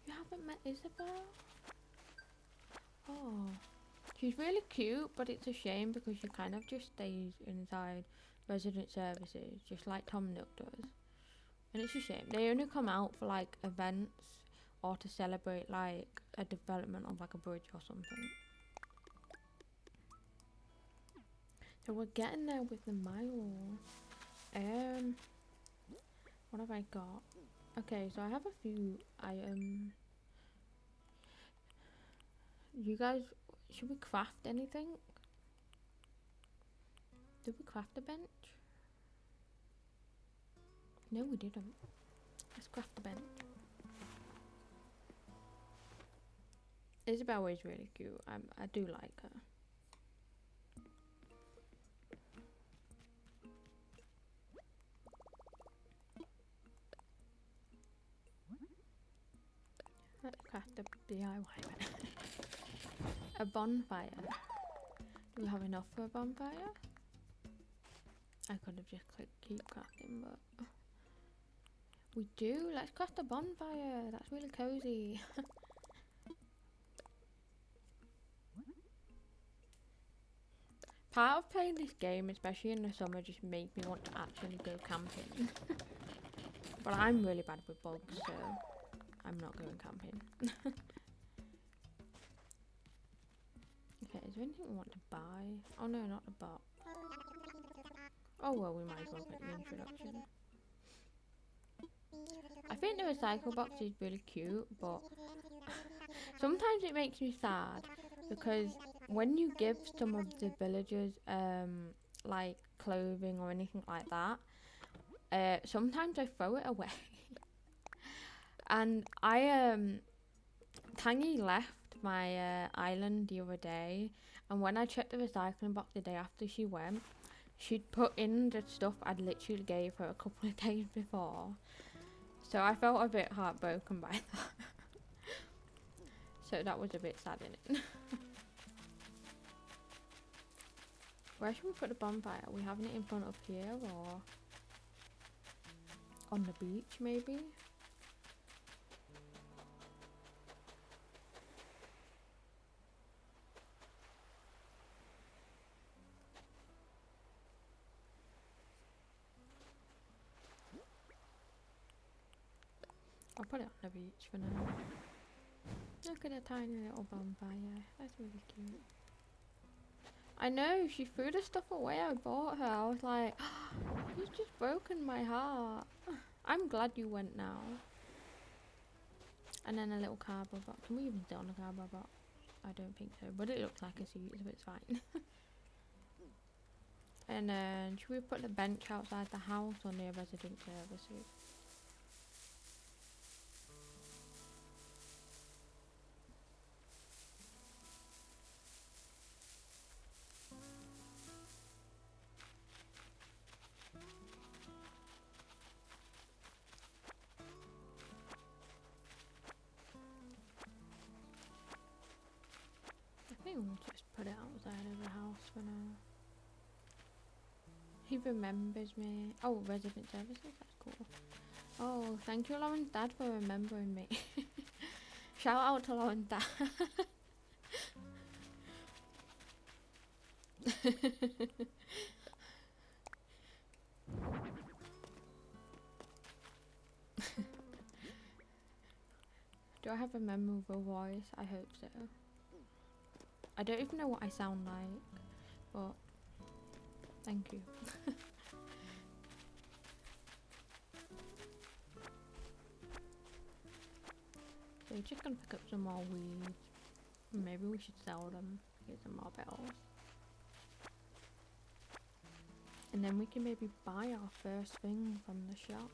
You haven't met Isabel? Oh, she's really cute, but it's a shame because she kind of just stays inside resident services, just like Tom Nook does. And it's a shame. They only come out for like events or to celebrate like a development of like a bridge or something. So we're getting there with the mile. What have I got? Okay, so I have a few items. You guys, should we craft anything? Did we craft a bench? No, we didn't. Let's craft the bench. Isabella is really cute. I do like her. Let's craft a DIY bench. A bonfire. Do we have enough for a bonfire? I could have just clicked keep crafting, but we do. Let's craft a bonfire. That's really cozy. Part of playing this game, especially in the summer, just makes me want to actually go camping. But I'm really bad with bugs, so I'm not going camping. Okay, is there anything we want to buy? Oh no, not the bot. Oh well, we might as well get the introduction. I think the recycle box is really cute, but sometimes it makes me sad because when you give some of the villagers like clothing or anything like that, sometimes I throw it away. And Tangy left my island the other day, and when I checked the recycling box the day after she went, she'd put in the stuff I'd literally gave her a couple of days before. So I felt a bit heartbroken by that. So that was a bit sad, innit? Where should we put the bonfire? Are we having it in front of here or on the beach maybe? I'll put it on the beach for now. Look at a tiny little bonfire. That's really cute. I know, she threw the stuff away I bought her. I was like, you've just broken my heart. I'm glad you went now. And then a little cardboard box. Can we even sit on the cardboard box? I don't think so, but it looks like a seat, so it's fine. And then, should we put the bench outside the house or near resident services? I think we'll just put it outside of the house for now. He remembers me. Oh, resident services, that's cool. Oh, thank you Lauren's dad for remembering me. Shout out to Lauren's dad. Do I have a memorable voice? I hope so. I don't even know what I sound like, but thank you. So we're just gonna pick up some more weeds. Maybe we should sell them, get some more bells. And then we can maybe buy our first thing from the shop.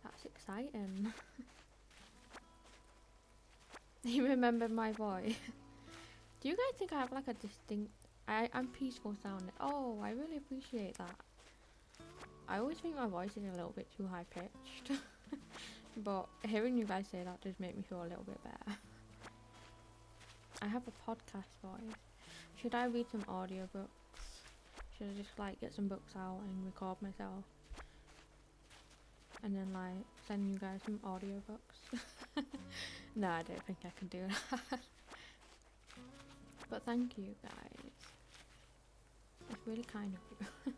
That's exciting. You remember my voice. Do you guys think I have like a distinct... I'm peaceful sounding. Oh, I really appreciate that. I always think my voice is a little bit too high pitched. But hearing you guys say that does make me feel a little bit better. I have a podcast voice. Should I read some audiobooks? Should I just like get some books out and record myself? And then like send you guys some audiobooks? No, I don't think I can do that. But thank you guys. It's really kind of you.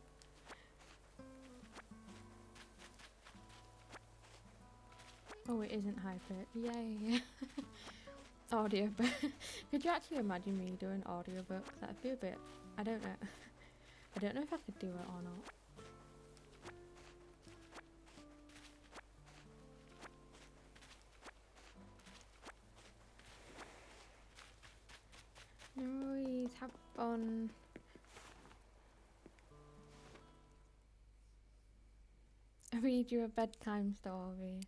Oh, it isn't hyper. Yay. Audiobook. Could you actually imagine me doing audiobooks? That'd be a bit... I don't know. I don't know if I could do it or not. No worries, have fun. read you a bedtime story.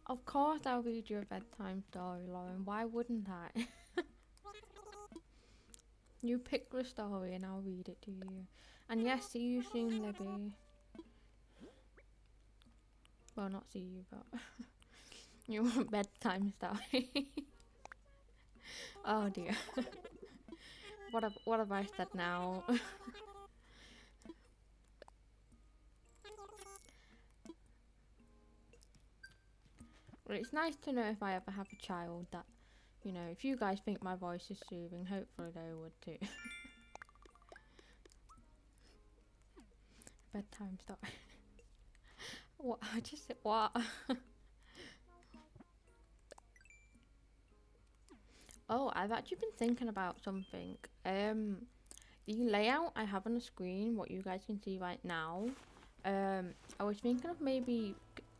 Of course I'll read you a bedtime story, Lauren. Why wouldn't I? You pick the story and I'll read it to you. And yes, see you soon, Libby. Well, not see you, but you want bedtime story. Oh dear. What have I said now? Well, it's nice to know if I ever have a child that, you know, if you guys think my voice is soothing, hopefully they would too. Bedtime story. What? I just said what? Oh, I've actually been thinking about something. The layout I have on the screen, what you guys can see right now. I was thinking of maybe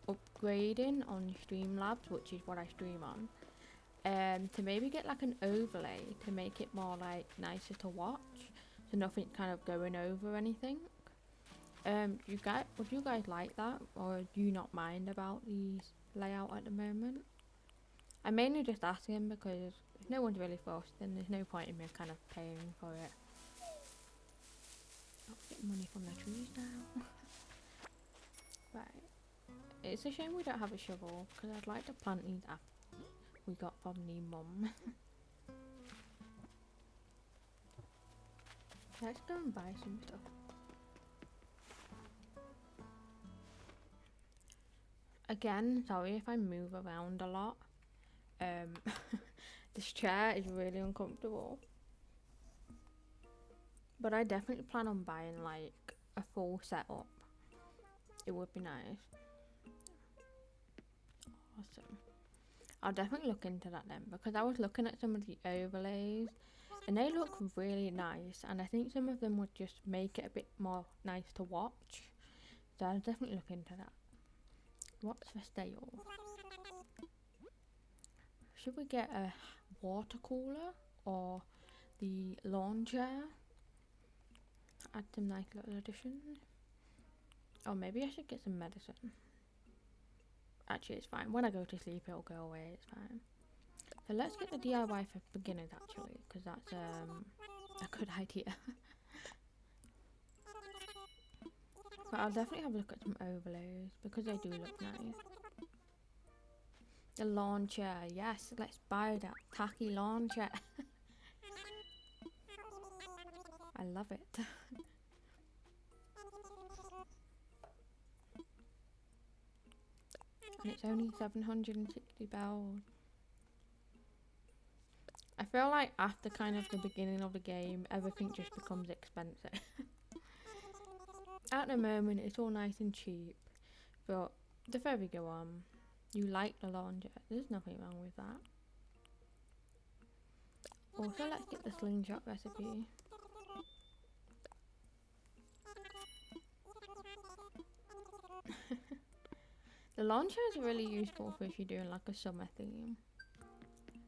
upgrading on Streamlabs, which is what I stream on. To maybe get like an overlay to make it more like nicer to watch, so nothing kind of going over anything. Would you guys like that, or do you not mind about the layout at the moment? I'm mainly just asking because if no one's really forced, then there's no point in me kind of paying for it. I'll get money from the trees now. Right. It's a shame we don't have a shovel because I'd like to plant these apples we got from the mum. Let's go and buy some stuff. Again, sorry if I move around a lot. This chair is really uncomfortable. But I definitely plan on buying like a full setup. It would be nice. Awesome. I'll definitely look into that then because I was looking at some of the overlays and they look really nice, and I think some of them would just make it a bit more nice to watch. So I'll definitely look into that. What's for sale? Should we get a water cooler or the lawn chair? Add some nice little additions. Or maybe I should get some medicine. Actually, it's fine. When I go to sleep, it'll go away. It's fine. So let's get the DIY for beginners, actually, because that's a good idea. But I'll definitely have a look at some overlays because they do look nice. The lawn chair, yes, let's buy that tacky lawn chair. I love it. And it's only 760 bells. I feel like after kind of the beginning of the game, everything just becomes expensive. At the moment, it's all nice and cheap, but the further we go on, you like the lawn chair. There's nothing wrong with that. Also, let's get the slingshot recipe. The lawn chair is really useful for if you're doing like a summer theme.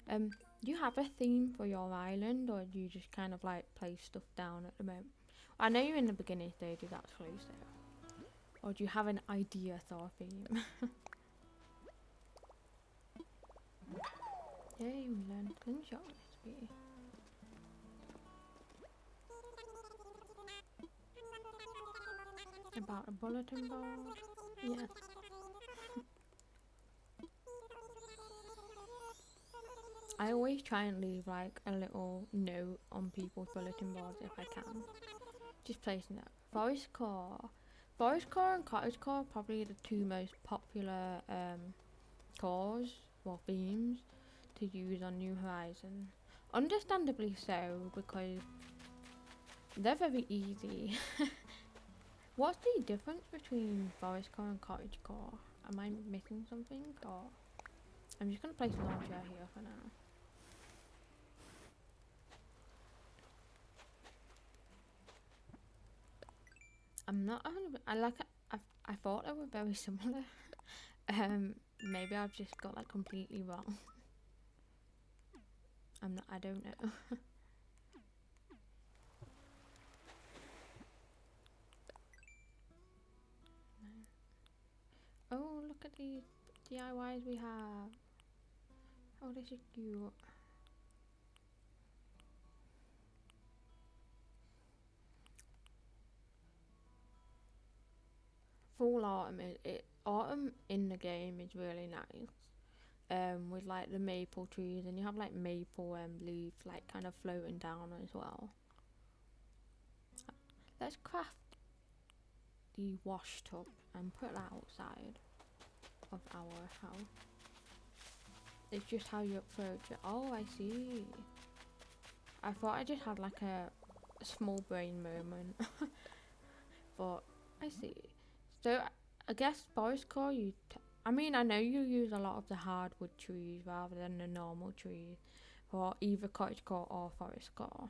Do you have a theme for your island, or do you just kind of like place stuff down at the moment? I know you're in the beginning stages actually, so. Or do you have an idea for a theme? Yay, we learned slingshot recipe. About a bulletin board? Yes. I always try and leave like a little note on people's bulletin boards if I can. Just placing it. Forest core and cottage core are probably the two most popular cores or themes to use on New Horizons. Understandably so, because they're very easy. What's the difference between forest core and cottage core? Am I missing something? Or I'm just gonna place a lawn chair here for now. I'm not 100%. I thought they were very similar. Maybe I've just got that completely wrong. I don't know. look at these DIYs we have. Oh, this is cute. Full autumn autumn in the game is really nice. With like the maple trees, and you have like maple leaves like kind of floating down as well. Let's craft the wash tub and put that outside of our house. It's just how you approach it. Oh, I see. I thought I just had like a small brain moment. But I see. So I guess forest core I mean, I know you use a lot of the hardwood trees rather than the normal trees for either cottagecore or forest core.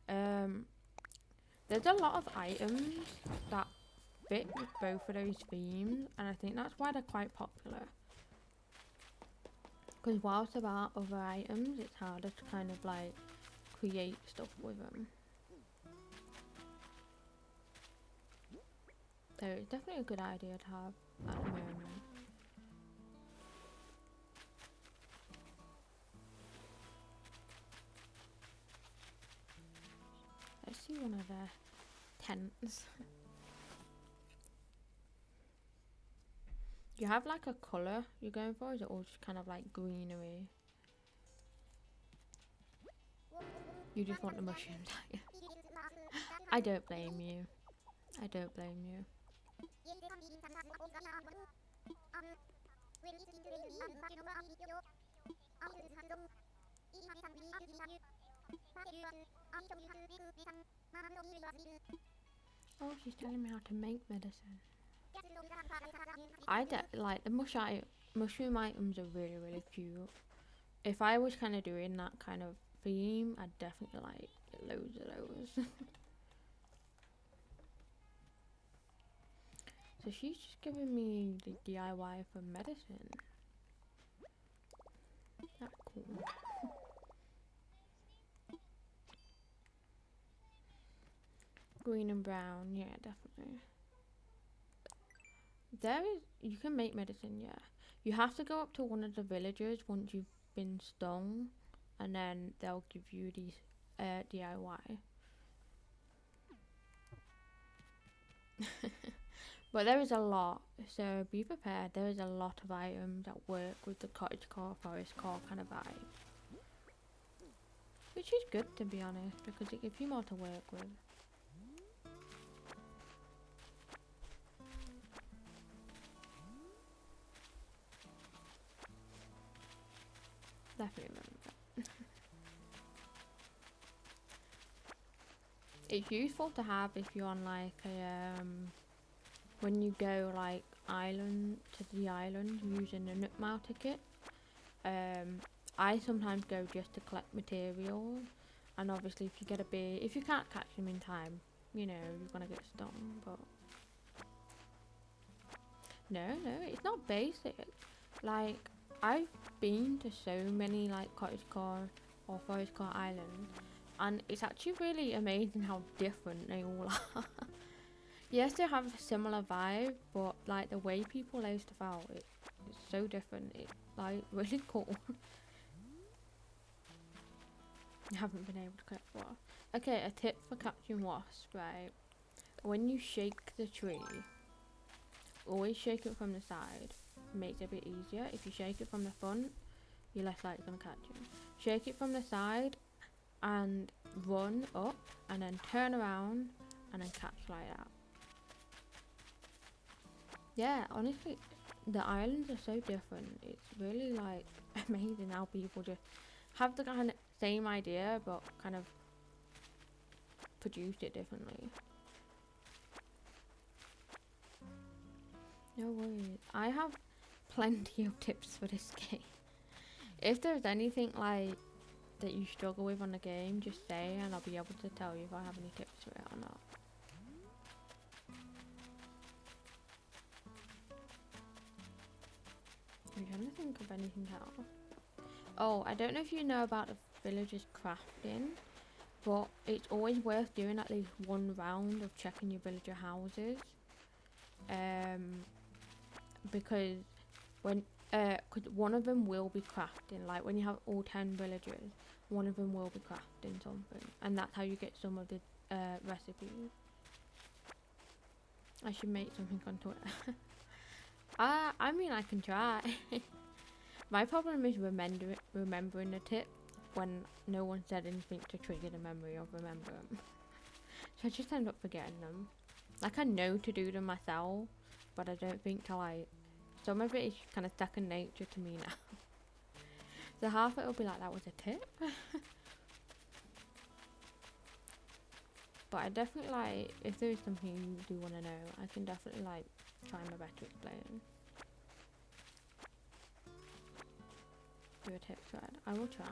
There's a lot of items that fit with both of those themes, and I think that's why they're quite popular. Because whilst there are other items, it's harder to kind of like create stuff with them. So it's definitely a good idea to have at the moment. Let's see one of their tents. Do you have like a colour you're going for, or is it all just kind of like greenery? You just want the mushrooms, I don't blame you. I don't blame you. Oh, she's telling me how to make medicine. Like the mushroom items are really, really cute. If I was kind of doing that kind of theme, I'd definitely like loads of those. So she's just giving me the DIY for medicine. That's cool. Green and brown, yeah, definitely. You can make medicine, yeah. You have to go up to one of the villagers once you've been stung, and then they'll give you these DIY. But there is a lot, so be prepared. There is a lot of items that work with the cottagecore, forest core kind of vibe. Which is good, to be honest, because it gives you more to work with. Definitely remember that. It's useful to have if you're on like a when you go like island to the island using the Nook Mile ticket. I sometimes go just to collect materials, and obviously if you can't catch them in time, you know, you're gonna get stung. But no, it's not basic. Like, I've been to so many like cottagecore or forest core islands, and it's actually really amazing how different they all are. Yes, they have a similar vibe, but like the way people lay stuff out, it's so different. It's like really cool. I haven't been able to catch wasps. Okay, a tip for catching wasps, right? When you shake the tree, always shake it from the side. It makes it a bit easier. If you shake it from the front, you're less likely gonna catch it. Shake it from the side and run up, and then turn around and then catch like that. Yeah, honestly, the islands are so different. It's really like amazing how people just have the kind of same idea but kind of produce it differently. No worries. I have plenty of tips for this game. If there's anything like that you struggle with on the game, just say and I'll be able to tell you if I have any tips for it or not. I'm trying to think of anything else. Oh, I don't know if you know about the villagers crafting, but it's always worth doing at least one round of checking your villager houses. because when cause one of them will be crafting, like when you have all 10 villagers, one of them will be crafting something, and that's how you get some of the recipes. I should make something on Twitter. I mean, I can try. My problem is remembering the tip when no one said anything to trigger the memory of remember them. So I just end up forgetting them. Like, I know to do them myself, but I don't think some of it is kind of second nature to me now. So half of it will be like, that was a tip. But I definitely, like, if there is something you do want to know, I can definitely, like, try my best to explain. Do a tip thread. I will try.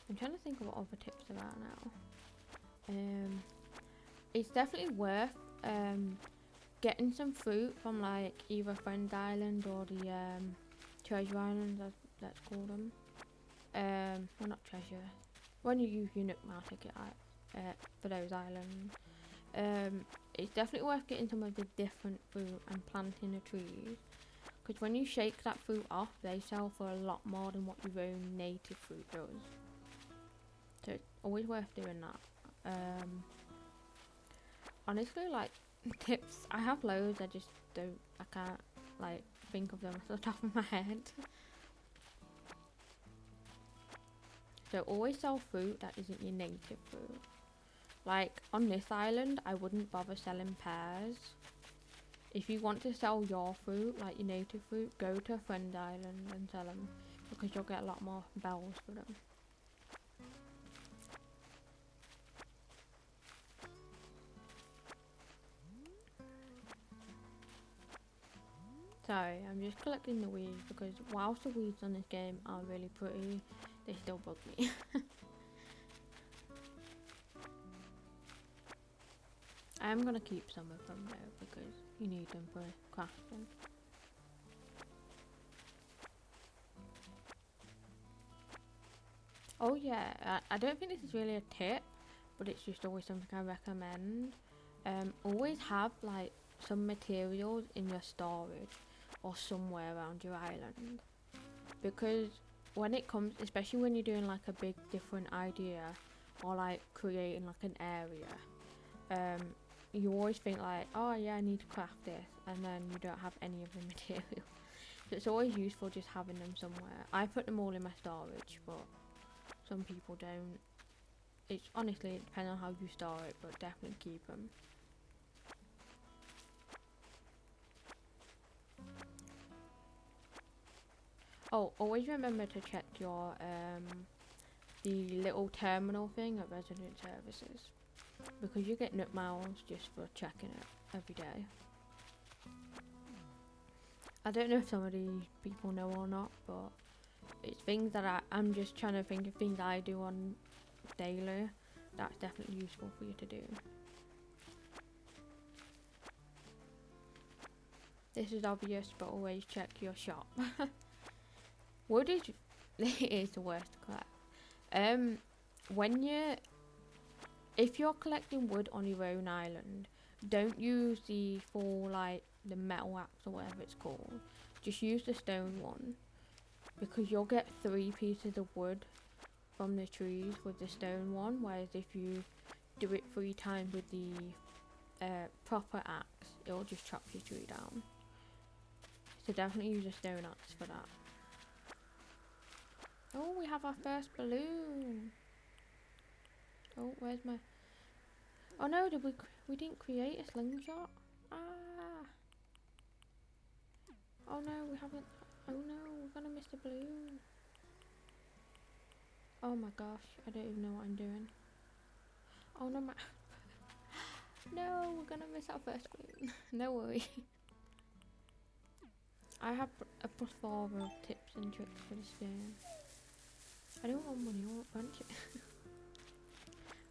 I'm trying to think of what other tips there are now. It's definitely worth getting some fruit from, like, either Friend Island or the Treasure Island, as let's call them. Well, not treasure. When you use your Nook Mile ticket for those islands. It's definitely worth getting some of the different fruit and planting the trees. Because when you shake that fruit off, they sell for a lot more than what your own native fruit does. So it's always worth doing that. Honestly, like, tips, I have loads, I can't, like, think of them off the top of my head. So always sell fruit that isn't your native fruit. Like, on this island, I wouldn't bother selling pears. If you want to sell your fruit, like your native fruit, go to a Friend Island and sell them, because you'll get a lot more bells for them. Sorry, I'm just collecting the weeds, because whilst the weeds on this game are really pretty, they still bug me. I am going to keep some of them though, because you need them for crafting. Oh yeah, I don't think this is really a tip, but it's just always something I recommend. Always have, like, some materials in your storage or somewhere around your island, because when it comes, especially when you're doing, like, a big different idea or, like, creating, like, an area, you always think, like, oh yeah, I need to craft this, and then you don't have any of the material. So it's always useful just having them somewhere. I put them all in my storage, but some people don't. It's honestly, it depends on how you store it, but definitely keep them. Oh, always remember to check your the little terminal thing at resident services, because you get Nook Miles just for checking it every day. I don't know if some of these people know or not, but it's things that I'm just trying to think of things I do on daily. That's definitely useful for you to do. This is obvious, but always check your shop. Wood is it is the worst to collect. If you're collecting wood on your own island, don't use the full, like, the metal axe or whatever it's called. Just use the stone one, because you'll get 3 pieces of wood from the trees with the stone one, whereas if you do it 3 times with the proper axe, it'll just chop your tree down. So definitely use a stone axe for that. Oh, we have our first balloon. Oh, where's my... Oh no, we didn't create a slingshot? Ah! Oh no, we haven't... Oh no, we're gonna miss the balloon. Oh my gosh, I don't even know what I'm doing. Oh no, no, we're gonna miss our first balloon. No worry. I have a plethora of tips and tricks for this game. I don't want money, I want friendship.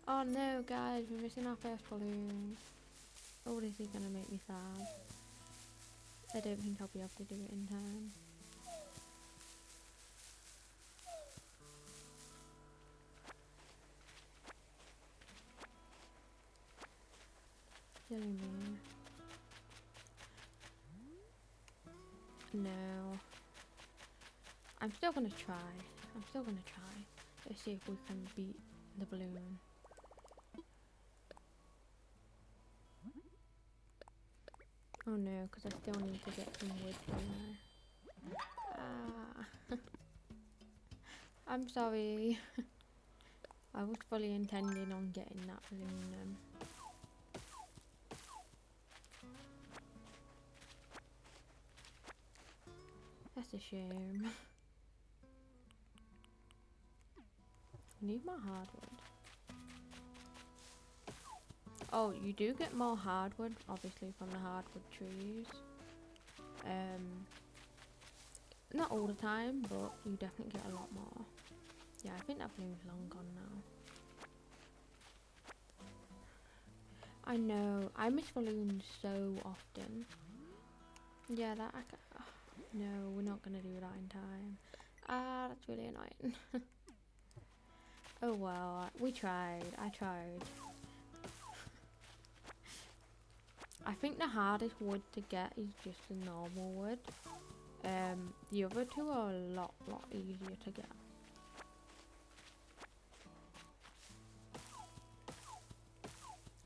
Oh no, guys, we're missing our first balloon. Oh, this is gonna make me sad. I don't think I'll be able to do it in time. Silly me. No. I'm still gonna try. Let's see if we can beat the balloon. Oh no, because I still need to get some wood, don't I? Ah. I'm sorry. I was fully intending on getting that balloon. That's a shame. I need more hardwood. Oh, you do get more hardwood, obviously, from the hardwood trees. Not all the time, but you definitely get a lot more. Yeah, I think that balloon's long gone now. I know, I miss balloons so often. Yeah, no, we're not gonna do that in time. Ah, that's really annoying. Oh well, I tried. I think the hardest wood to get is just the normal wood. The other two are a lot easier to get.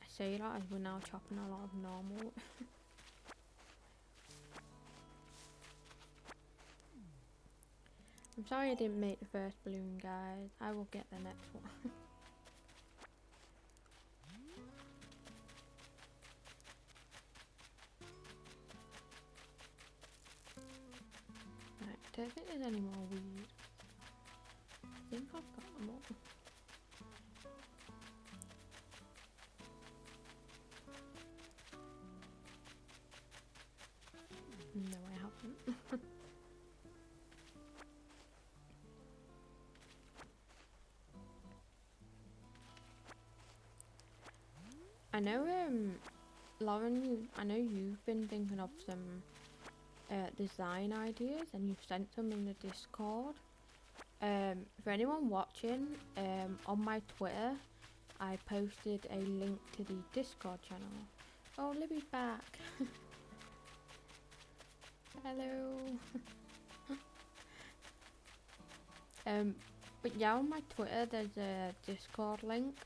I say that as we're now chopping a lot of normal. I'm sorry I didn't make the first balloon, guys. I will get the next one. Right, I don't think there's any more weed. I think I've got them all. No, I haven't. I know, Lauren, I know you've been thinking of some design ideas and you've sent them in the Discord. For anyone watching, on my Twitter, I posted a link to the Discord channel. Oh, Libby's back. Hello. But yeah, on my Twitter there's a Discord link,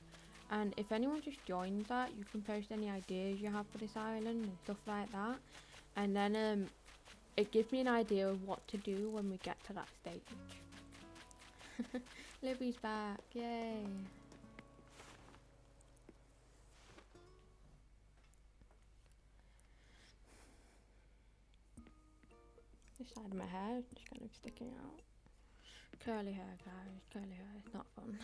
and if anyone just joins that, you can post any ideas you have for this island and stuff like that, and then it gives me an idea of what to do when we get to that stage. Libby's back, yay. This side of my hair is just kind of sticking out. Curly hair, guys, curly hair, it's not fun.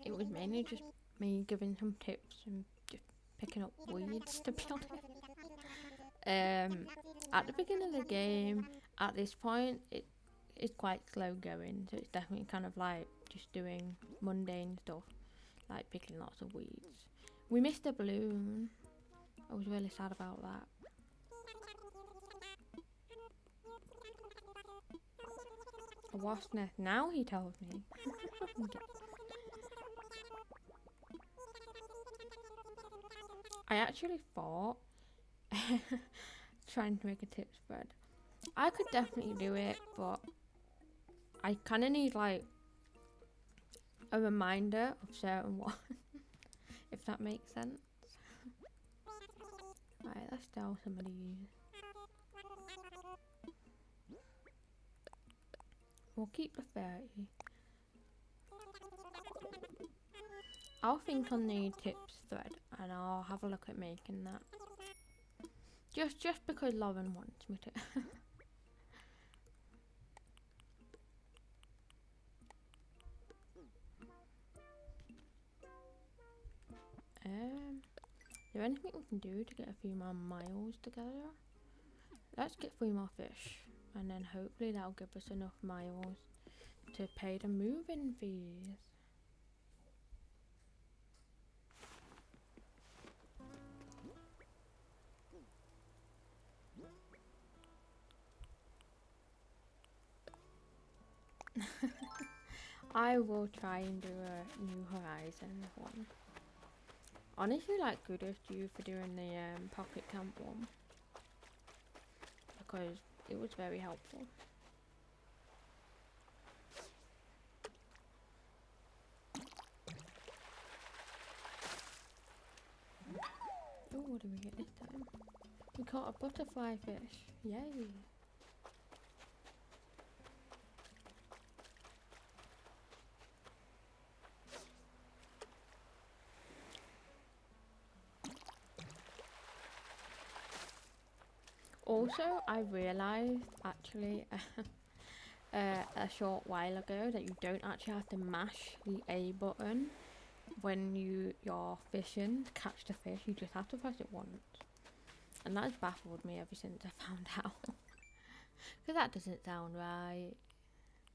It was mainly just me giving some tips and just picking up weeds, to be honest. At the beginning of the game, at this point, it's quite slow going, so it's definitely kind of like just doing mundane stuff, like picking lots of weeds. We missed a balloon. I was really sad about that. A wasp nest now, he tells me. I actually thought trying to make a tip spread. I could definitely do it, but I kind of need like a reminder of certain ones, if that makes sense. Right, let's sell some of these. We'll keep the 30. I'll think on the tips thread and I'll have a look at making that. Just because Lauren wants me to. Is there anything we can do to get a few more miles together? Let's get 3 more fish, and then hopefully that'll give us enough miles to pay the moving fees. I will try and do a New Horizon one. Honestly, like, kudos to you for doing the Pocket Camp one, because it was very helpful. Oh, what did we get this time? We caught a butterfly fish. Yay! Also, I realised actually a short while ago that you don't actually have to mash the A button when you're fishing to catch the fish. You just have to press it once, and that has baffled me ever since I found out. Because that doesn't sound right.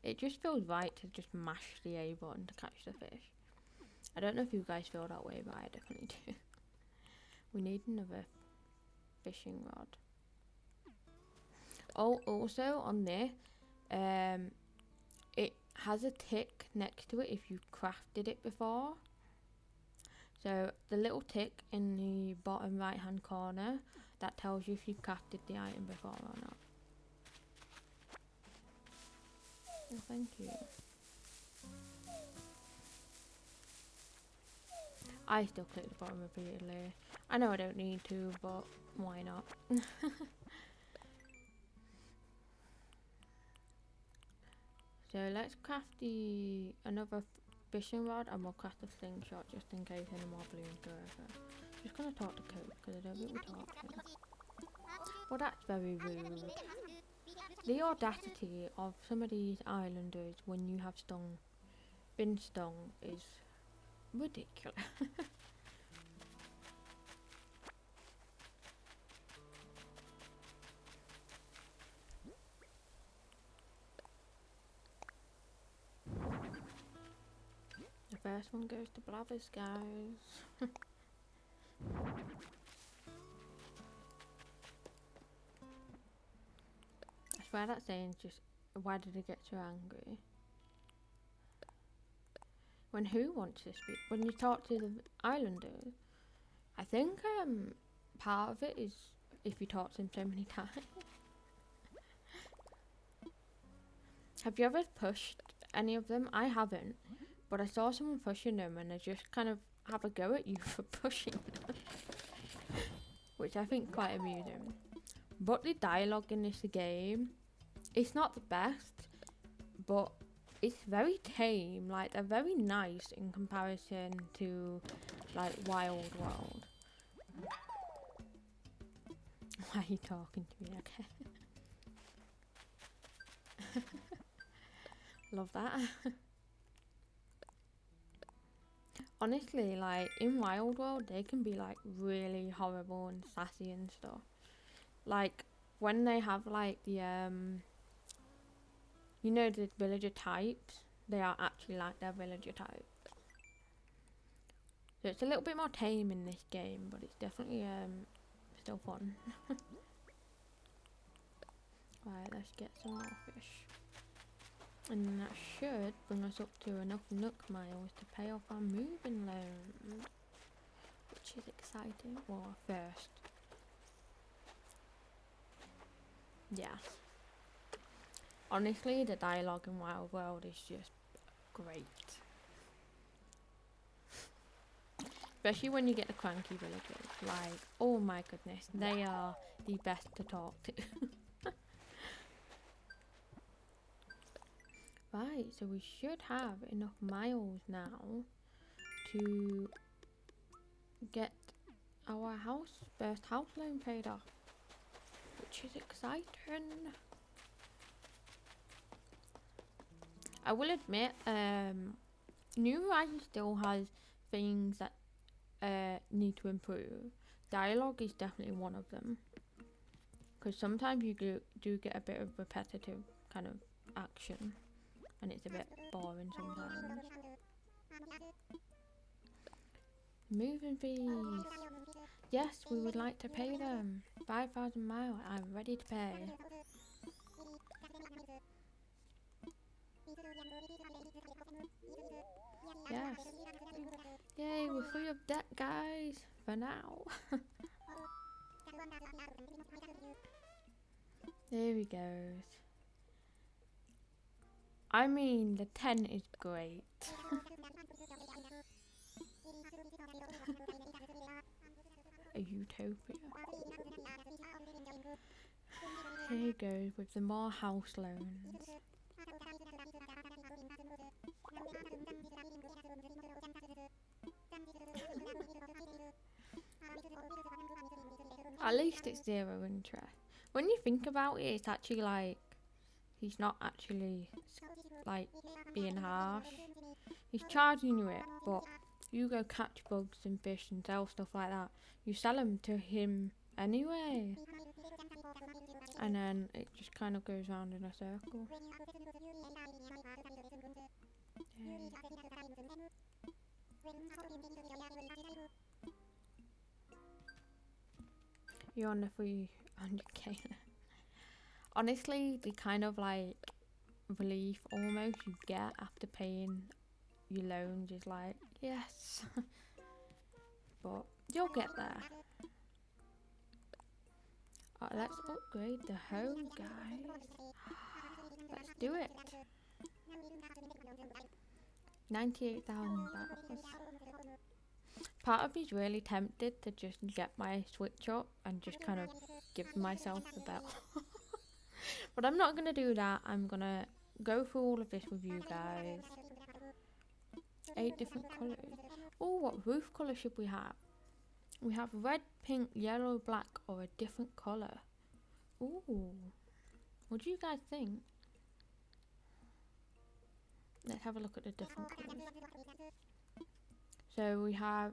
It just feels right to just mash the A button to catch the fish. I don't know if you guys feel that way, but I definitely do. We need another fishing rod. Oh, also on this, it has a tick next to it if you crafted it before. So the little tick in the bottom right hand corner, that tells you if you've crafted the item before or not. Oh, thank you. I still click the bottom repeatedly. I know I don't need to, but why not? So let's craft another fishing rod, and we'll craft a slingshot just in case any more balloons go over. Just gonna talk to Coke because I don't think we talk to him. Well, that's very rude. The audacity of some of these islanders when you have been stung is ridiculous. The first one goes to Blathers, guys. I swear that saying's just, why did it get so angry? When who wants to speak? When you talk to the islanders? I think part of it is if you talk to them so many times. Have you ever pushed any of them? I haven't, but I saw someone pushing them and they just kind of have a go at you for pushing them. Which I think quite amusing. But the dialogue in this game, it's not the best, but it's very tame. Like, they're very nice in comparison to like Wild World. Why are you talking to me? Okay. Love that. Honestly, like, in Wild World, they can be like really horrible and sassy and stuff. Like, when they have like the you know, the villager types, they are actually like their villager types. So it's a little bit more tame in this game, but it's definitely still fun. Right, let's get some more fish. And that should bring us up to enough Nook miles to pay off our moving loan. Which is exciting. Well, first. Yeah. Honestly, the dialogue in Wild World is just great. Especially when you get the cranky villagers. Like, oh my goodness, they are the best to talk to. Right, so we should have enough miles now to get our first house loan paid off, which is exciting. I will admit, New Horizon still has things that need to improve. Dialogue is definitely one of them, because sometimes you do get a bit of repetitive kind of action. And it's a bit boring sometimes. Moving fees. Yes, we would like to pay them. 5,000 miles. I'm ready to pay. Yes. Yay, we're free of debt, guys. For now. There we go. I mean, the tent is great. A utopia. Here he goes with the more house loans. At least it's zero interest. When you think about it, it's actually like he's not actually like being harsh. He's charging you it, but you go catch bugs and fish and sell stuff like that. You sell them to him anyway, and then it just kind of goes round in a circle. Yay. You're on the 300k. Honestly, the kind of like relief almost you get after paying your loans is like, yes. But you'll get there. Let's upgrade the home, guys. Let's do it. 98,000 bells. Part of me's really tempted to just get my Switch up and just kind of give myself the bell. But I'm not going to do that. I'm going to go through all of this with you guys. 8 different colours. Oh, what roof colour should we have? We have red, pink, yellow, black, or a different colour. Ooh. What do you guys think? Let's have a look at the different colours. So we have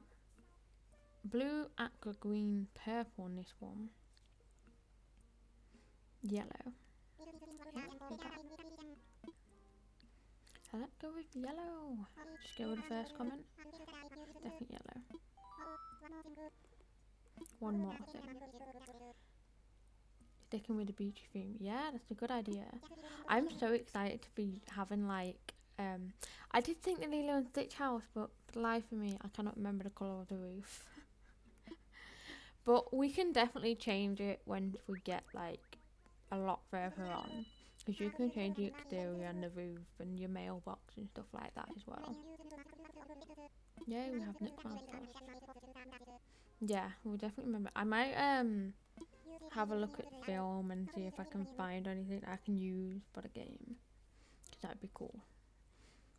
blue, aqua, green, purple on this one. Yellow. So let's go with yellow. Just go with the first comment. Definitely yellow. One more thing. Sticking with the beach theme. Yeah, that's a good idea. I'm so excited to be having like I did think the Lilo and Stitch house, but for the life of me I cannot remember the colour of the roof. But we can definitely change it once we get like a lot further on, because you can change the exterior and the roof and your mailbox and stuff like that as well. Yeah, we have Nick Mouse. Yeah, we'll definitely remember. I might have a look at film and see if I can find anything I can use for the game, because that'd be cool.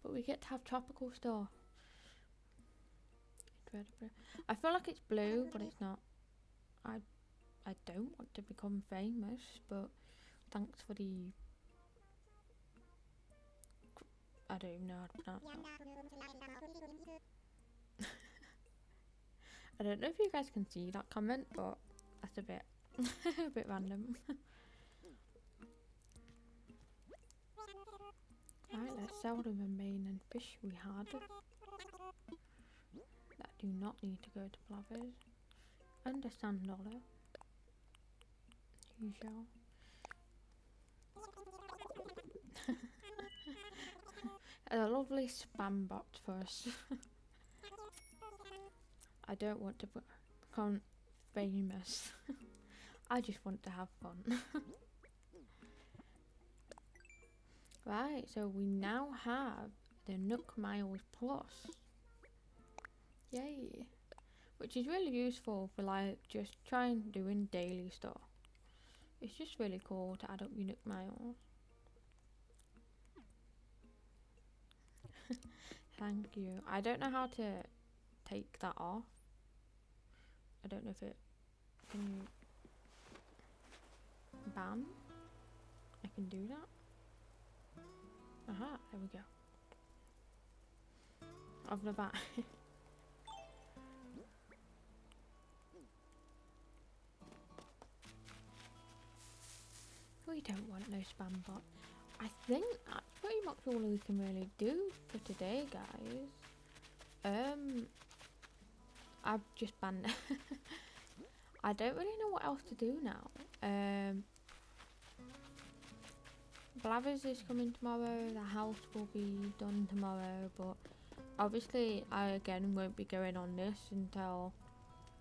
But we get to have tropical stuff. I feel like it's blue, but it's not. I don't want to become famous, but thanks for the... I don't even know how to pronounce that. I don't know if you guys can see that comment, but that's a bit a bit random. Alright, let's sell the remaining fish we had that do not need to go to Plovers. And a $100. You shall. A lovely spam bot for us. I don't want to become famous. I just want to have fun. Right, so we now have the Nook Miles Plus. Yay! Which is really useful for like just trying doing daily stuff. It's just really cool to add up your Nook Miles. Thank you. I don't know how to take that off. I don't know if it can you ban. I can do that. Aha, there we go. Of the bat. We don't want no spam bot. I think that's pretty much all we can really do for today, guys. I've just banned. I don't really know what else to do now. Blathers is coming tomorrow. The house will be done tomorrow, but obviously I again won't be going on this until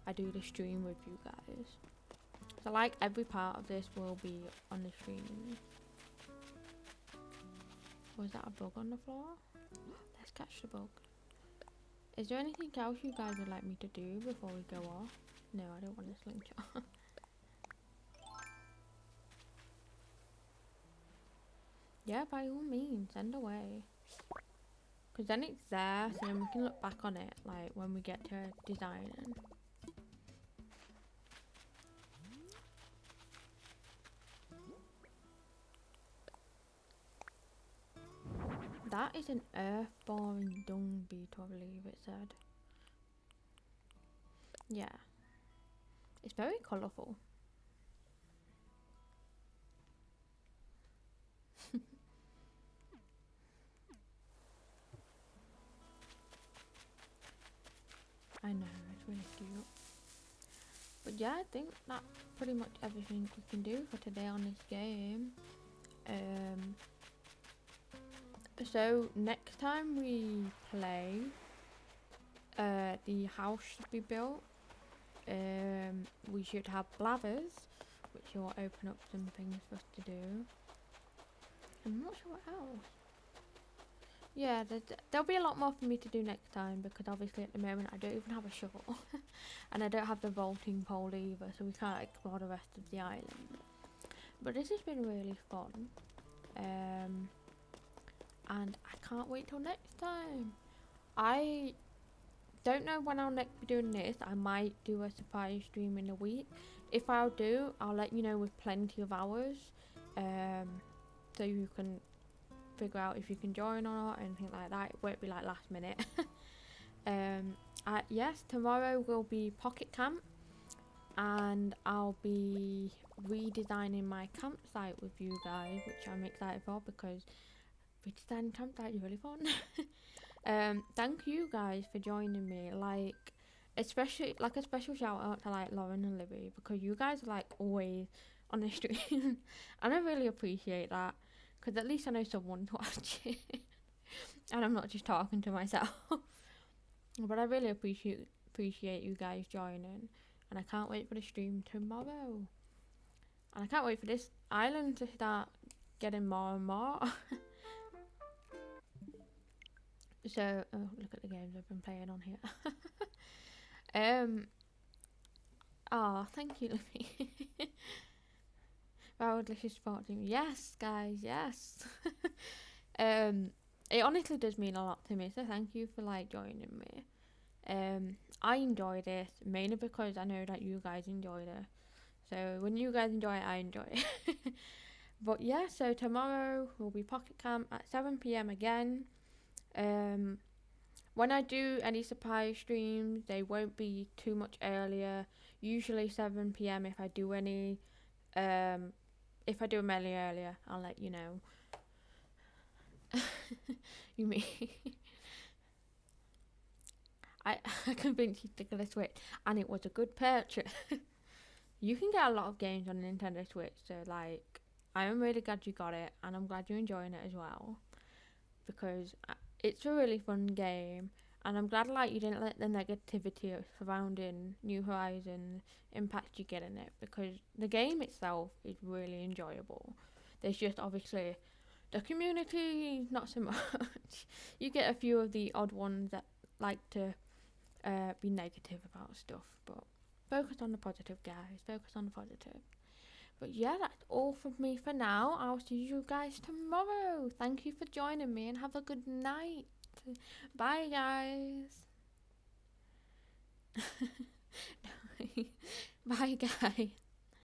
I do the stream with you guys. So like every part of this will be on the stream. Was that a bug on the floor? Let's catch the bug. Is there anything else you guys would like me to do before we go off? No, I don't want a slingshot. Yeah, by all means, send away. Because then it's there, so then we can look back on it, like, when we get to designing. That is an earth-boring dung beetle, I believe it said. Yeah. It's very colourful. I know, it's really cute. But yeah, I think that's pretty much everything we can do for today on this game. So next time we play, the house should be built. We should have blathers, which will open up some things for us to do. I'm not sure what else. Yeah, there'll be a lot more for me to do next time, because obviously at the moment I don't even have a shovel. And I don't have the vaulting pole either, so we can't explore the rest of the island. But this has been really fun. And I can't wait till next time. I don't know when I'll next be doing this. I might do a surprise stream in a week. If I'll do, I'll let you know with plenty of hours. So you can figure out if you can join or not, anything like that. It won't be like last minute. Yes, tomorrow will be Pocket Camp, and I'll be redesigning my campsite with you guys, which I'm excited for, because redesigning campsite is really fun. Thank you guys for joining me, like, especially like a special shout out to like Lauren and Libby, because you guys are like always on the stream and I really appreciate that, because at least I know someone's watching and I'm not just talking to myself. But I really appreciate you guys joining, and I can't wait for the stream tomorrow, and I can't wait for this island to start getting more and more. So, oh, look at the games I've been playing on here. Oh, thank you, Libby. Wow, delicious sport team. Yes, guys, yes. It honestly does mean a lot to me, so thank you for like joining me. I enjoy this mainly because I know that you guys enjoy it. So when you guys enjoy it, I enjoy it. But yeah, so tomorrow will be Pocket Camp at 7 PM again. When I do any surprise streams, they won't be too much earlier. Usually 7 PM. If I do any, if I do them any earlier, I'll let you know. You mean? I convinced you to get a Switch, and it was a good purchase. You can get a lot of games on Nintendo Switch, so like, I am really glad you got it, and I'm glad you're enjoying it as well, because it's a really fun game, and I'm glad like you didn't let the negativity surrounding New Horizons impact you getting it, because the game itself is really enjoyable. There's just obviously the community, not so much. You get a few of the odd ones that like to be negative about stuff, but focus on the positive, guys. Focus on the positive. But yeah, that's all from me for now. I'll see you guys tomorrow. Thank you for joining me, and have a good night. Bye, guys. Bye, guys.